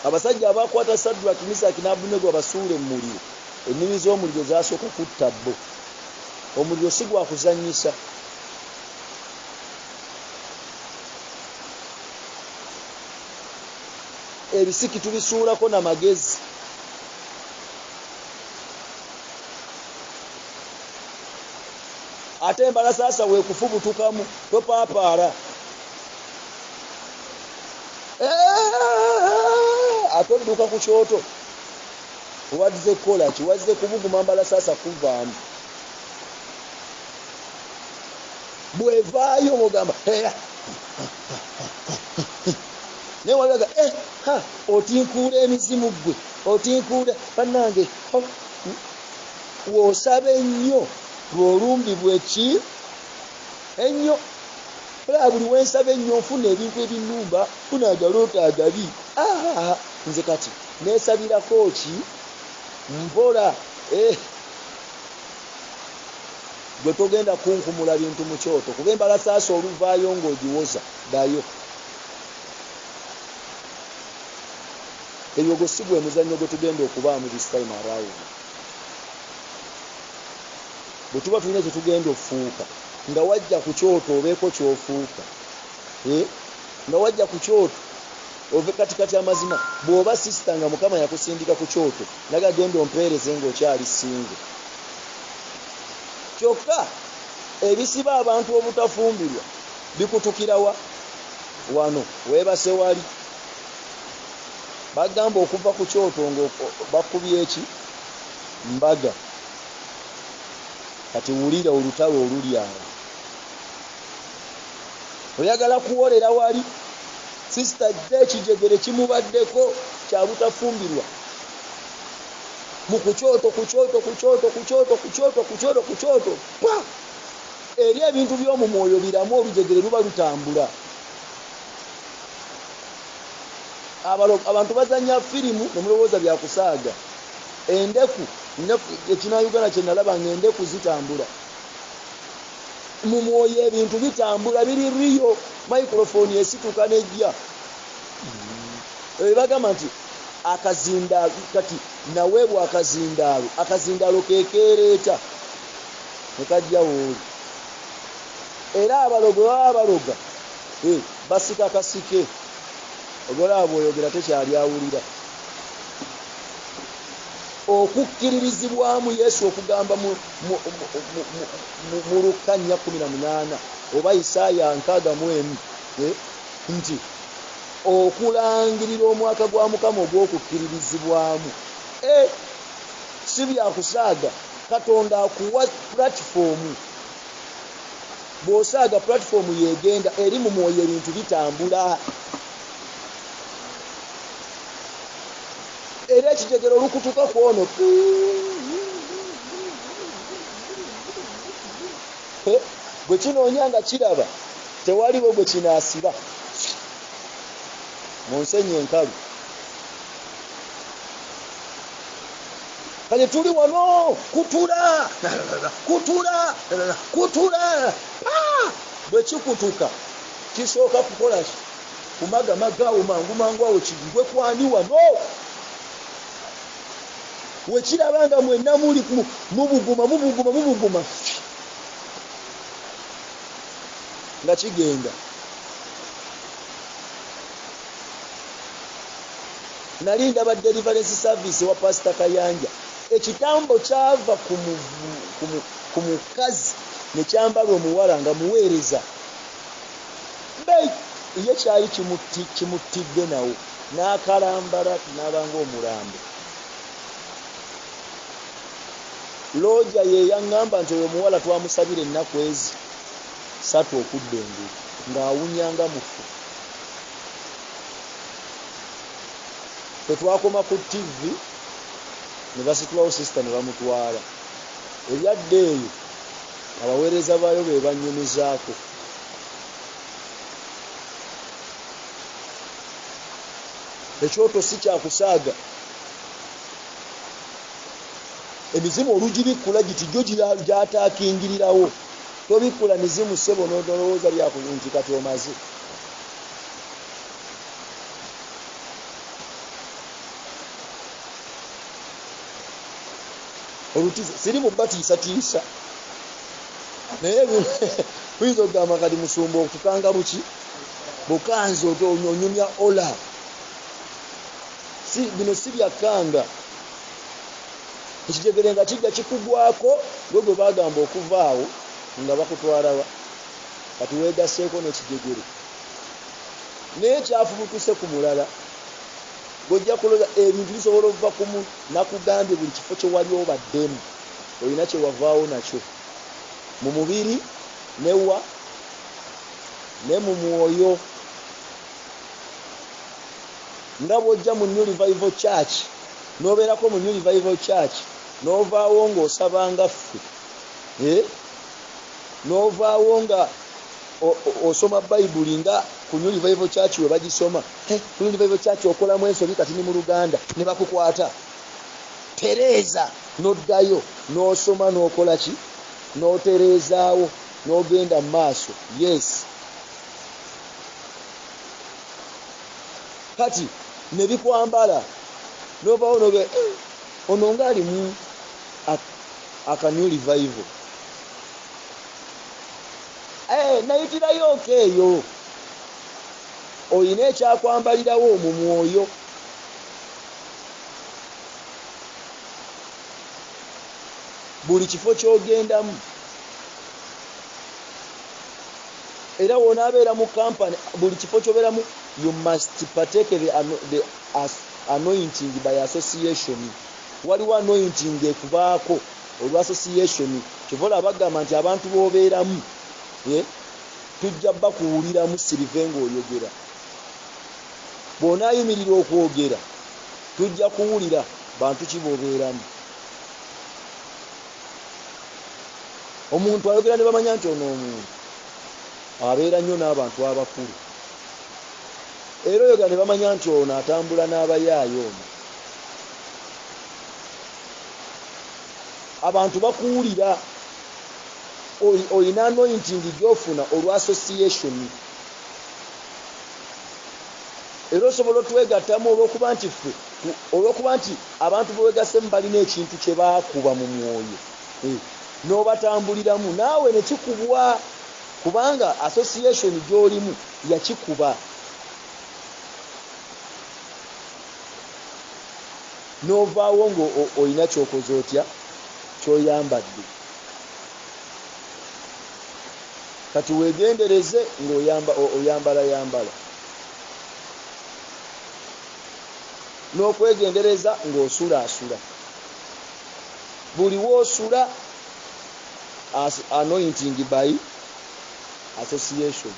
abasajja abakwata Sadraki Misaki n'Abedunego basuule mu muliro ennimi z'omuliro zasooka kutta bo omuliro si gwa kuzannyisa ebisiki tubisuulako na magezi ate embalasaasa weekufubutukamu topaapaala ate odduka ku kyoto wazze kukola ki wazze kubuguma mbalasaasa kuvaamu bwevaayo ng'ogamba naye walaga otinkuula emizimu gwe otinkuula bannange w'osaba ennyo lw'olumbibwa eki ennyo olaba buli wensaba ennyo nfuna ebintu ebinnumba funa agaloota agabi nze kati neesabirako ki mpola gwe togenda kunkumula bintu mu kyoto kuba embalasaasa oluvaayo ng'ogiwoza ddayo eyogo si gwe muzannyo gwe tugenda okubaamu this time around. Bwe tuba tulina kye tugenda ofuuka nga wajja ku kyoto obeeko ky'ofuuka, nga wajja ku kyoto ove katikati amazima. Bw'oba sisita nga Mukama yakusindika ku kyoto naga genda ompeereze ng'okyali singo. Kyokka ebisiba abantu obutafumbirwa bikutukirawa wano weebase wali. Bagamba okuva ku kyoto bakubye eki mbaga. Kati wulira olutalo oluli awo. Oyagala kuwolera wali sisita jja ekijegere kimubaddeko kya butafumbirwa mu kukyoto eri ebintu by'omu mwoyo biramu olujegere luba lutambula. Abantu bazanya firimu ne mulowooza bya kusaaga. Endeku ekinaayugana kye nalabanga endeku zitambula mu mwoyo, ebintu bitambula biri riyo. Microphone esituka nejja bagamba nti akazindaalo. Kati naweebwa akazindaalo kekeereeta ne kajja wooli. Era abalogo baba baloga basika kasike ogolaba bw'oyogera tekyali awulira. Okukkiririzibwamu Yesu okugamba mu Luka 4:18 oba Isaaya 61 nti okulangirira omwaka gwa Mukama ogw'okukkiririzibwamu. Si byakusaaga. Katonda akuwa platform. Bw'osaaga platform yegenda eri mu mwoyo ebintu bitambula. Era ekijegero olukutuka kwono bwe kinoonya nga kiraba tewaliwo gwe kinaasiba mu nsenyi enkalu. Kale tuli wano kutula bwe kikutuka kisooka kukola ki? Kumagamagaawo mangu awo kigwe kwani wano. Wekiraba nga mwenna muli mubuguma nga kigenda. Nali ndaba deliverance service wa Pastor Kayanja. Ekitambo kyava ku mukazi ne kyambala omuwala nga muweereza. Ye kyali kimuttidde nawo n'akalambala n'abanga omulambo. Looja ye yaŋŋamba nti oyo muwala twamusabira ennaku ezi 3 okudda engulu ng'awunyanga mufu. Tetwakoma ku TV ne basitulawo sisita ne bamutwala. Ebyadde eyo abaweereza baayo be bannyumizaako. Ekyoto si kyakusaaga. Emizimu olugibikkula giti gyo gyataakingirirawo. Tobikkula mizimu ssebo n'odolowooza nti kati omaze. Olutiisa siri mu batiisatiisa naye buyinza okugamba kati musumba okutukanga buki bukanzi onyumya ola. Bino si byakkanga. Ekijegere nga kijja kikugwako gwe bagamba okuvaawo nga bakutwalawa. Kati weegaseeko n'ekijegere naye kyafubutuse ku mulala. Gojja kuloza ebintu bisobola okuva kumu nakugambye buli kifo kye wali obaddemu olina kye wavaawo nakyo mu mubiri newa ne mu mwoyo. Nga bw'ojja mu New Revival Church n'obeerako mu New Revival Church n'ovaawo ng'osabanga ffe n'ovaawo nga osoma Bayibuli nga ku New Revival Church we bagisoma. Ku New Revival Church okolamu ensobi kati ni mu Luganda ne bakukwata. Tereeza n'oddayo n'osoma n'okola ki? N'otereezaawo n'ogenda mu maaso. Yes. Kati ne bikwambala Nobaawo nobe ono ngaali mu aka new revival. Nayitirayo okeeyo oyina ekyakwambalirawo mu mwoyo. Buli kifo kyogendamu era wonaabeera mu company, buli kifo kyobeeramu, you must partake the anointing by association. Waliwo anointing ekubaako olwa association. Kivola bagamba nti abantu b'obeeramu tujja bakuwuliramu sirive ng'oyogera. Bw'onaayimirira okwogera tujja kuwulira bantu ki b'obeeramu. Omuntu ayogera ne bamanya nti ono omuntu abeera nnyo n'abantu abakulu. Era oyogera ne bamanya nti ono atambula n'abayaayo ono. Abantu bakuwulira. Oyina anointing gy'ofuna olwa association. Era osobola otwegattamu olw'okuba nti abantu bewegasemu balina ekintu kye baakuba mu mwoyo. N'obatambuliramu naawe ne kikubwa kubanga association gy'olimu yakikuba. N'ovaawo ng'olina kyokoze otya ky'oyambadde. Kati weegendereze ng'oyambala. N'okwegendereza ng'osulaasula. Buli w'osula anointing by association.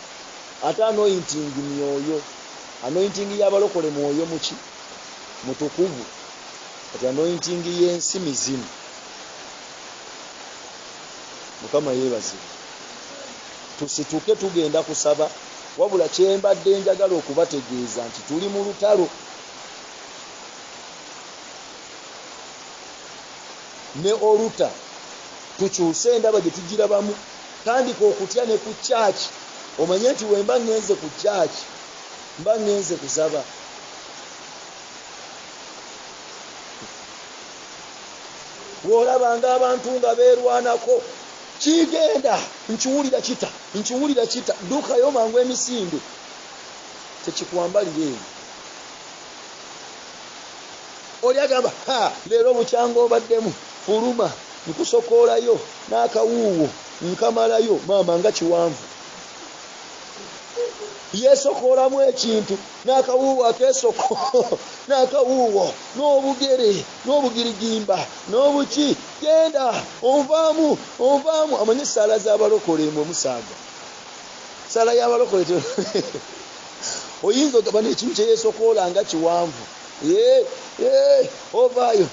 Ate anointing myoyo. Anointing y'abalokole mwoyo muki mutukuvu. Ati anointing y'ensi mizimu. Mukama yeebazibwe. Tusituke tugenda kusaba, wabula kyembadde njagala okubategeeza nti tuli mu lutalo. Ne oluta tukyuse endaba gye tugirabamu. Tandika okutya ne ku church. Omanye nti wemba ngenze ku church mba ngenze kusaba. Bw'olabanga abantu nga beerwanako kigenda nkiwulira kita ddukayo mangu emisinde tekikwambalire eyo. Oli agamba leero bukyanga obaddemu fuluma nkusokoolayo n'akawuuwo nkamalayo maama nga kiwanvu. Yeesokoolamu ekintu n'akawuuwo akeesoko n'akawuuwo n'obugere n'obugirigimba n'obuki genda onvaamu. Amanye ssaala z'abalokole mwe musaaga. Ssaala y'abalokole oyinza ogamba n'ekintu kye yeesokoola nga kiwanvu. Ovaayo.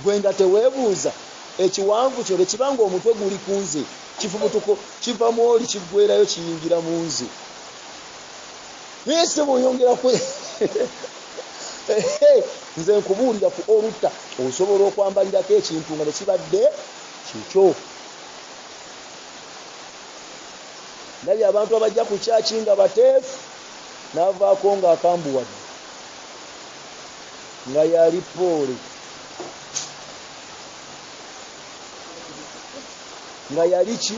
Gwe nga teweebuuza ekiwanvu kyo lekibanga omutwe guli ku nze kifubutuko kiva mu oli kiggwerayo kiyingira mu nze. Naye se bw'oyongera nze nkubuulira ku oluta osobola okwambalirako ekintu nga nekibadde kikyo. Ndabye abantu abajja ku kyaki nga bateefu n'avaako ng'akambuwadde nga yali poole nga yali ki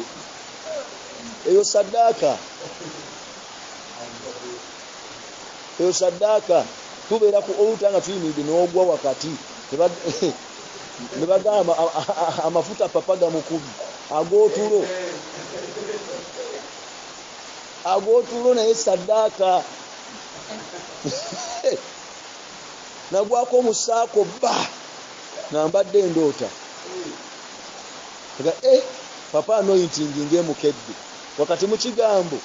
eyo saddaaka tubeera ku oluta nga tuyimiridde n'ogwa wakati ne bagamba amafuta papa gamukubi ag'otulo naye saddaaka nagwako omusaako nga mbadde endoota papa anointing ng'emukedde wakati mu kigambo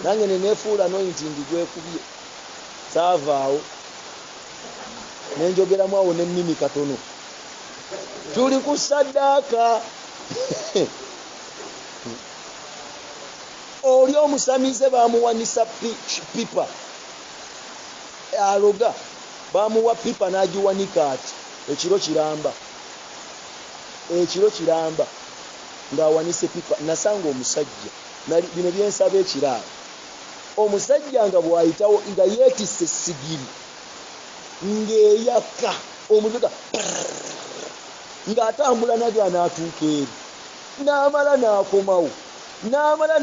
nange neneefuula anointing gwekubye. Saavaawo nenjogeramu awo n'ennimi katono. Tuli ku saddaaka. Oli omusamize baamuwanisa pipa aloga, baamuwa pipa n'agiwanika ati ekiro kiramba ng'awanise pipa. Nasanga omusajja bino byensaba ekiraalo, omusajja nga bw'ayitawo nga yeetisse essigiri ng'eyaka omuliro ng'atambula nagyo anaatuuka eri n'amala n'akomawo n'amala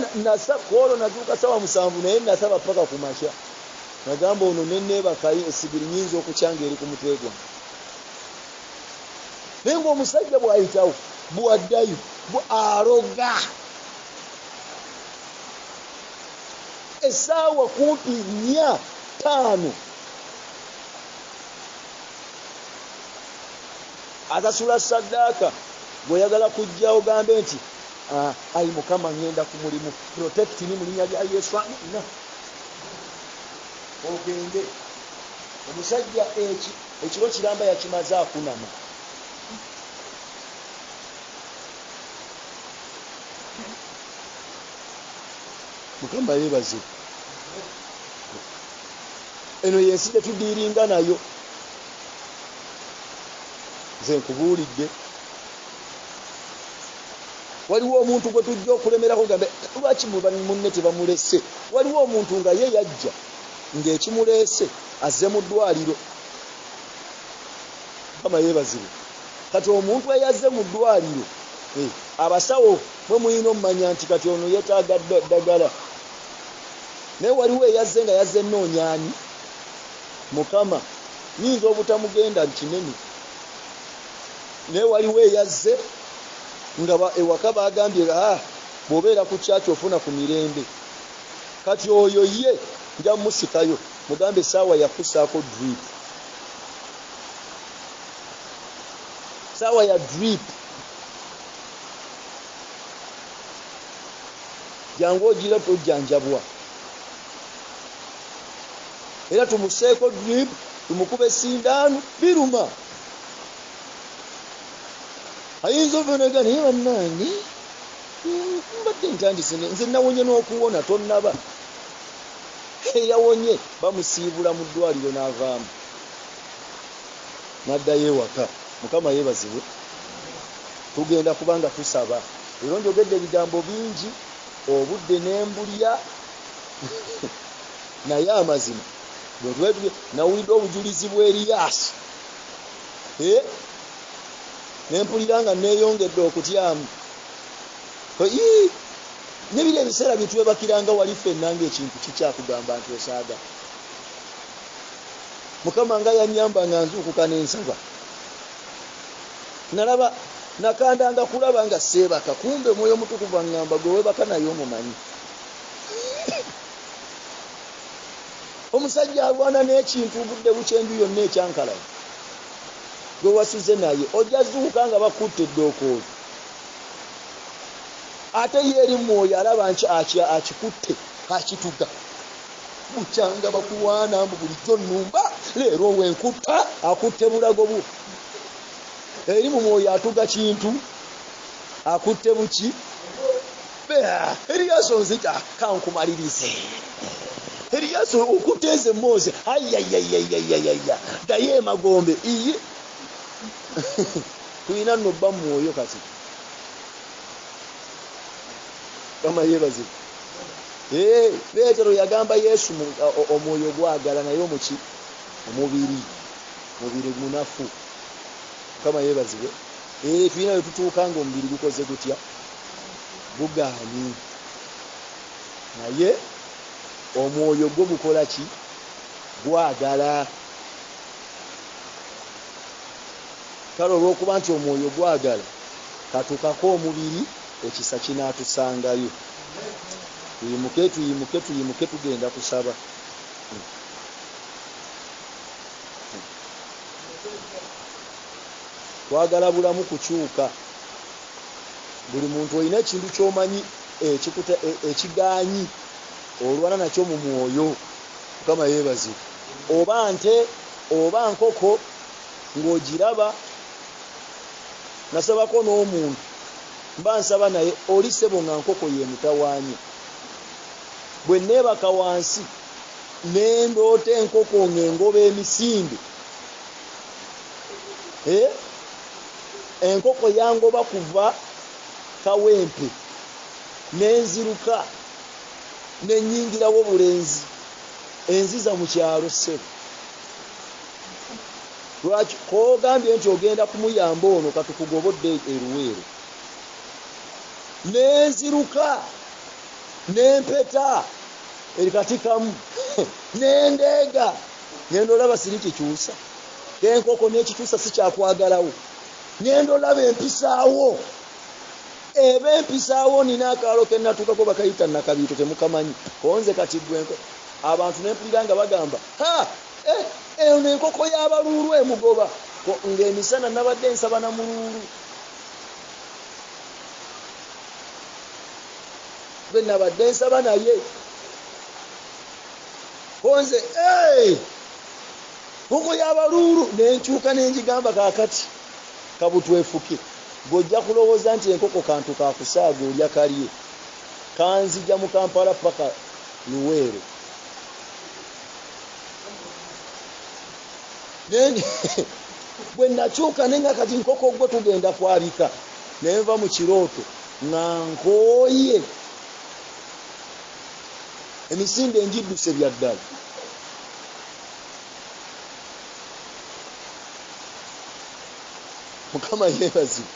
koolo natuuka sawa 7 naye nasaba paka ku makya nagamba ono nenneebakayo esibiri nyinza okukyanga eri ku mutwe gwange naye ng'omusajja bw'ayitawo bwaddayo aroga essaawa kumpi 4-5 atasula saddaaka bw'oyagala kujja ogambe nti ayi mukama ngenda ku mulimu protect ni mu linnya lya Yesu amina ogende omusajja ekiro kiramba yakimaze akunama mukama yebaze eno yensi tetudiiringa nayo nze nkubuulidde waliwo omuntu gwe tujja okulemerako gambe lwaki munne tebamulese waliwo omuntu nga ye yajja ng'ekimuleese azze mu ddwaliro kama yeebazire kati omuntu eyazze mu ddwaliro abasawo mwe muyina omumanya nti kati ono yeetaaga ddagala naye waliwo eyazze nga yazze nnoonyaani mukama nyinza obutamugenda kinene naye waliwo eyazze nga ewaka bagambye bw'obeera ku kyaki ofuna ku mirembe kati oyo ye nja musikayo mugambe essaawa yakusaako drip essaawa ya drip jangu ogira tojjanjabwa era tumuseeko drip tumukube sindaanu biruma ayinza obonaga naye bannange mbadde ntandise nze nawonye n'okuwona tonnaba eyawonye bamusiibula mu ddwaliro n'avaamu n'addayo ewaka mukama yeebazibwe tugenda kubanga tusaba era njogedde ebigambo bingi obudde n'embulya naye amazima nawulidde obujulizi bw'Eriyasi nempulira nga neeyongedde okutyamu nebiri ebiseera byetwebakiranga wali ffenna ng'ekintu kikyakugamba nti osaaga mukama nga yanyamba nga nzuukuka n'ensaba nalaba nakandanga kulaba nga seebaka kumbe mwoyo mutukuvu aŋŋamba gwe weebaka naye omumanyi omusajja alwana n'ekintu budde bukyenju yonna ekyankalayo gwe wasuze naye ojja zuuka nga bakutte eddookooli ate yeeri mwoyo alaba nti akikutte akituga bukyanga bakuwaana mbu bulijjo nnumba leero wenkutta akutte bulago bwo eri mu mwoyo atuga kintu akutte buki Eriyasi onzita kankumalirize Eriyasi okuteeze Mose ayayayayayaya daye emagombe iye tulina nno bba mwoyo kati kama yebaze Peetero yagamba Yesu omwoyo gwagala naye omuki omubiri munafu kama yebazibwe tulina we tutuuka nga omubiri gukoze gutya gugaanyi naye omwoyo gwo gukola ki gwagala kale olw'okuba nti omwoyo gwagala katukako omubiri ekisa kinaatusangayo tuyimuke tugenda kusaba twagala bulamu kukyuka buli muntu olina ekintu ky'omanyi ekigaanyi olwana nakyo mu mwoyo mukama yeebaze oba nte oba nkoko ng'ogiraba nasabako n'omuntu mba nsaba naye oli ssebo nga nkoko ye mutawaanye bwe neebaka wansi nendoota enkoko ng'engoba emisinde enkoko yangoba kuva Kawempe nenziruka nenyingirawo bulenzi enziza mu kyalo ssebo lwaki kogambye nti ogenda kumuyamba ono katukugobodde eruweero nenziruka nempeta erikatikamu nendeega ngendo olaba siri kikyusa enkoko n'ekikyusa si kyakwagalawo ngendo olaba empisaawo eba empisaawo nina akaalo kennatuukako bakayita nakabiito temukamanyi konze kati gwenko abantu nempulira nga bagamba eyo n'enkoko y'abaluulu emugoba ng'emisana nabadde nsaba na muluulu gwe nabadde nsaba naye konze nkoko y'abaluulu nenkyuka nenjigamba kaakati kabutwefuke bw'ojja kulowooza nti enkoko kantu kakusaaga olya kalye kanzija mu Kampala paka Luweero bwe nakyuka nenga kati nkoko gwe tugenda kwabika nenva mu kirooto nga nkooye emisinde enjidduse bya ddala Mukama yeebazibwe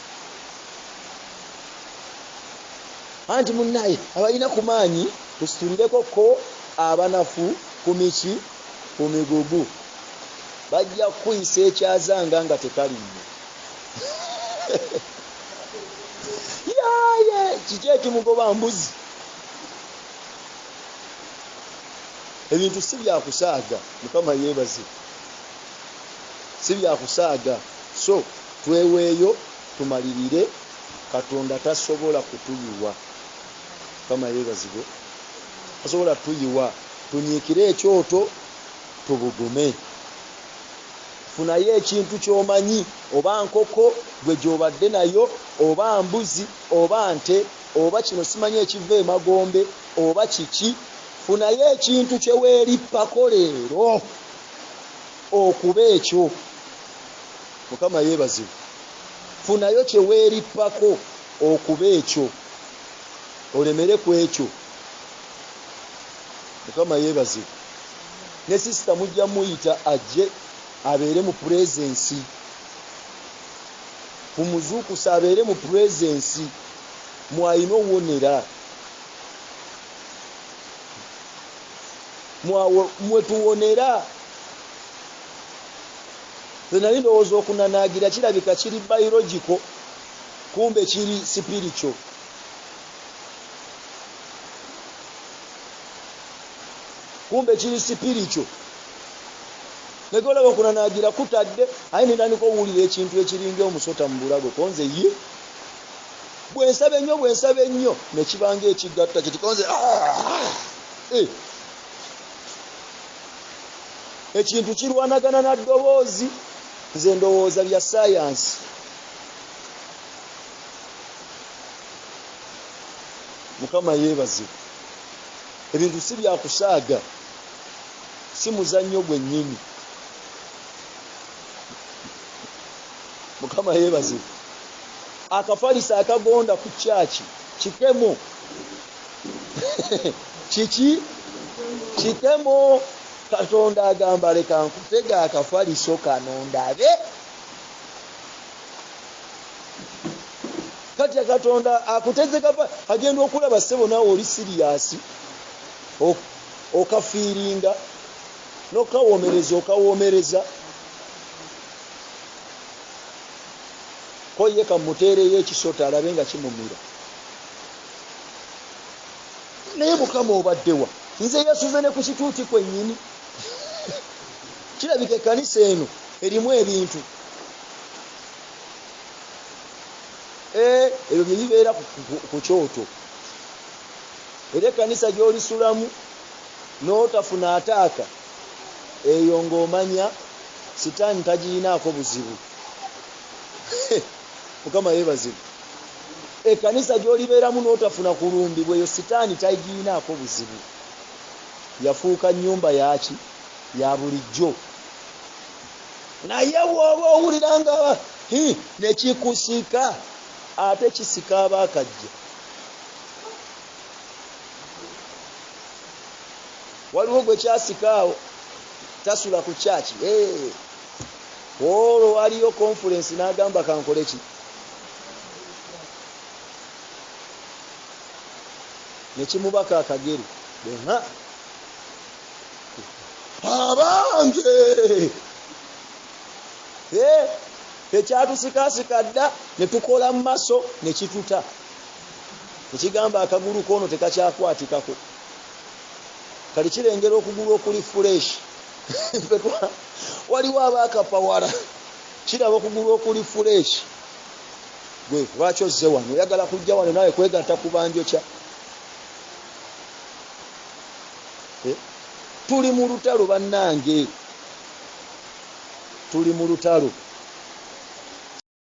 anti munnaye abalina ku maanyi tusitulireko ko abanafu ku miki ku migugu bajja kuyisa ekyazanga nga tekalinnyo yaye kiki ekimugoba mbuzi ebintu si byakusaaga Mukama yeebazibwe si byakusaaga so tweweeyo tumalirire Katonda tasobola kutuyiwa Mukama yeebazibwe tasobola tuyiwa tunyiikire ekyoto tubugume funayo ekintu ky'omanyi oba nkoko gwe gy'obadde nayo oba mbuzi oba nte oba kino simanyi ekiva emagombe oba kiki funayo ekintu kye weerippako leero okuba ekyo Mukama yeebazibwe funayo kye weerippako okuba ekyo olemere ku ekyo Mukama yeebazibwe ne sisita mujja muyita ajje abeere mu presence kumuzuukusa abeere mu presence mwayina owonera mwe tuwonera zenali ndowooza okunanaagira kirabika kiri biological kumbe kiri spiritual negolaba okunanaagira kutadde aye nendandika owulira ekintu ekiringa omusota mu bulago konze ye bwensaba ennyo nekibanga ekigatta kitikonze ekintu kirwanagana na ddoboozi nze ndowooza bya sayansi Mukama yeebazibwe ebintu si byakusaaga si muzannyo gwennyini Mukama yeebazibwe akafalisa akagonda ku kyaki kikemo kikemo Katonda agamba leka nkutega akafaliso kano ndabe kati Katonda akuteze kapa agenda okulaba ssebo naawe oli siriyasi okafiiringa okawoomereza ko ye kamuteereyo ekisota alabe nga kimumira naye Mukama obaddewa nze yasuze ne ku kituuti kwennyini kirabika ekkanisa eno erimu ebintu ebyo bye bibeera ku kyoto era ekkanisa gy'olisulamu n'otafuna ataaka eyo ng'omanya sitaani tagiyinaako buzibu Mukama yeebazibwe ekkanisa gy'olibeeramu n'otafuna kulumbibwa eyo sitaani tagiyinaako buzibu yafuuka nnyumba yaki ya bulijjo naye bw'oba owulira nga nekikusika ate kisika abaakajja waliwo gwe kyasikaawo tasula ku kyaki olwo waliyo conference n'agamba kankole ki nekimubaka akagere bonna abange ekyatusikasika dda netukola mu maso nekituta ekigamba akagulu kono tekakyakwatikako kali kirengera okugulu okuli fresh waliwo abaakapawala kiraba okugulu okuli fresh gwe lwaki ozze wano oyagala kujja wano nawe kwegatta ku banjo kya tuli mu lutalo bannange tuli mu lutalo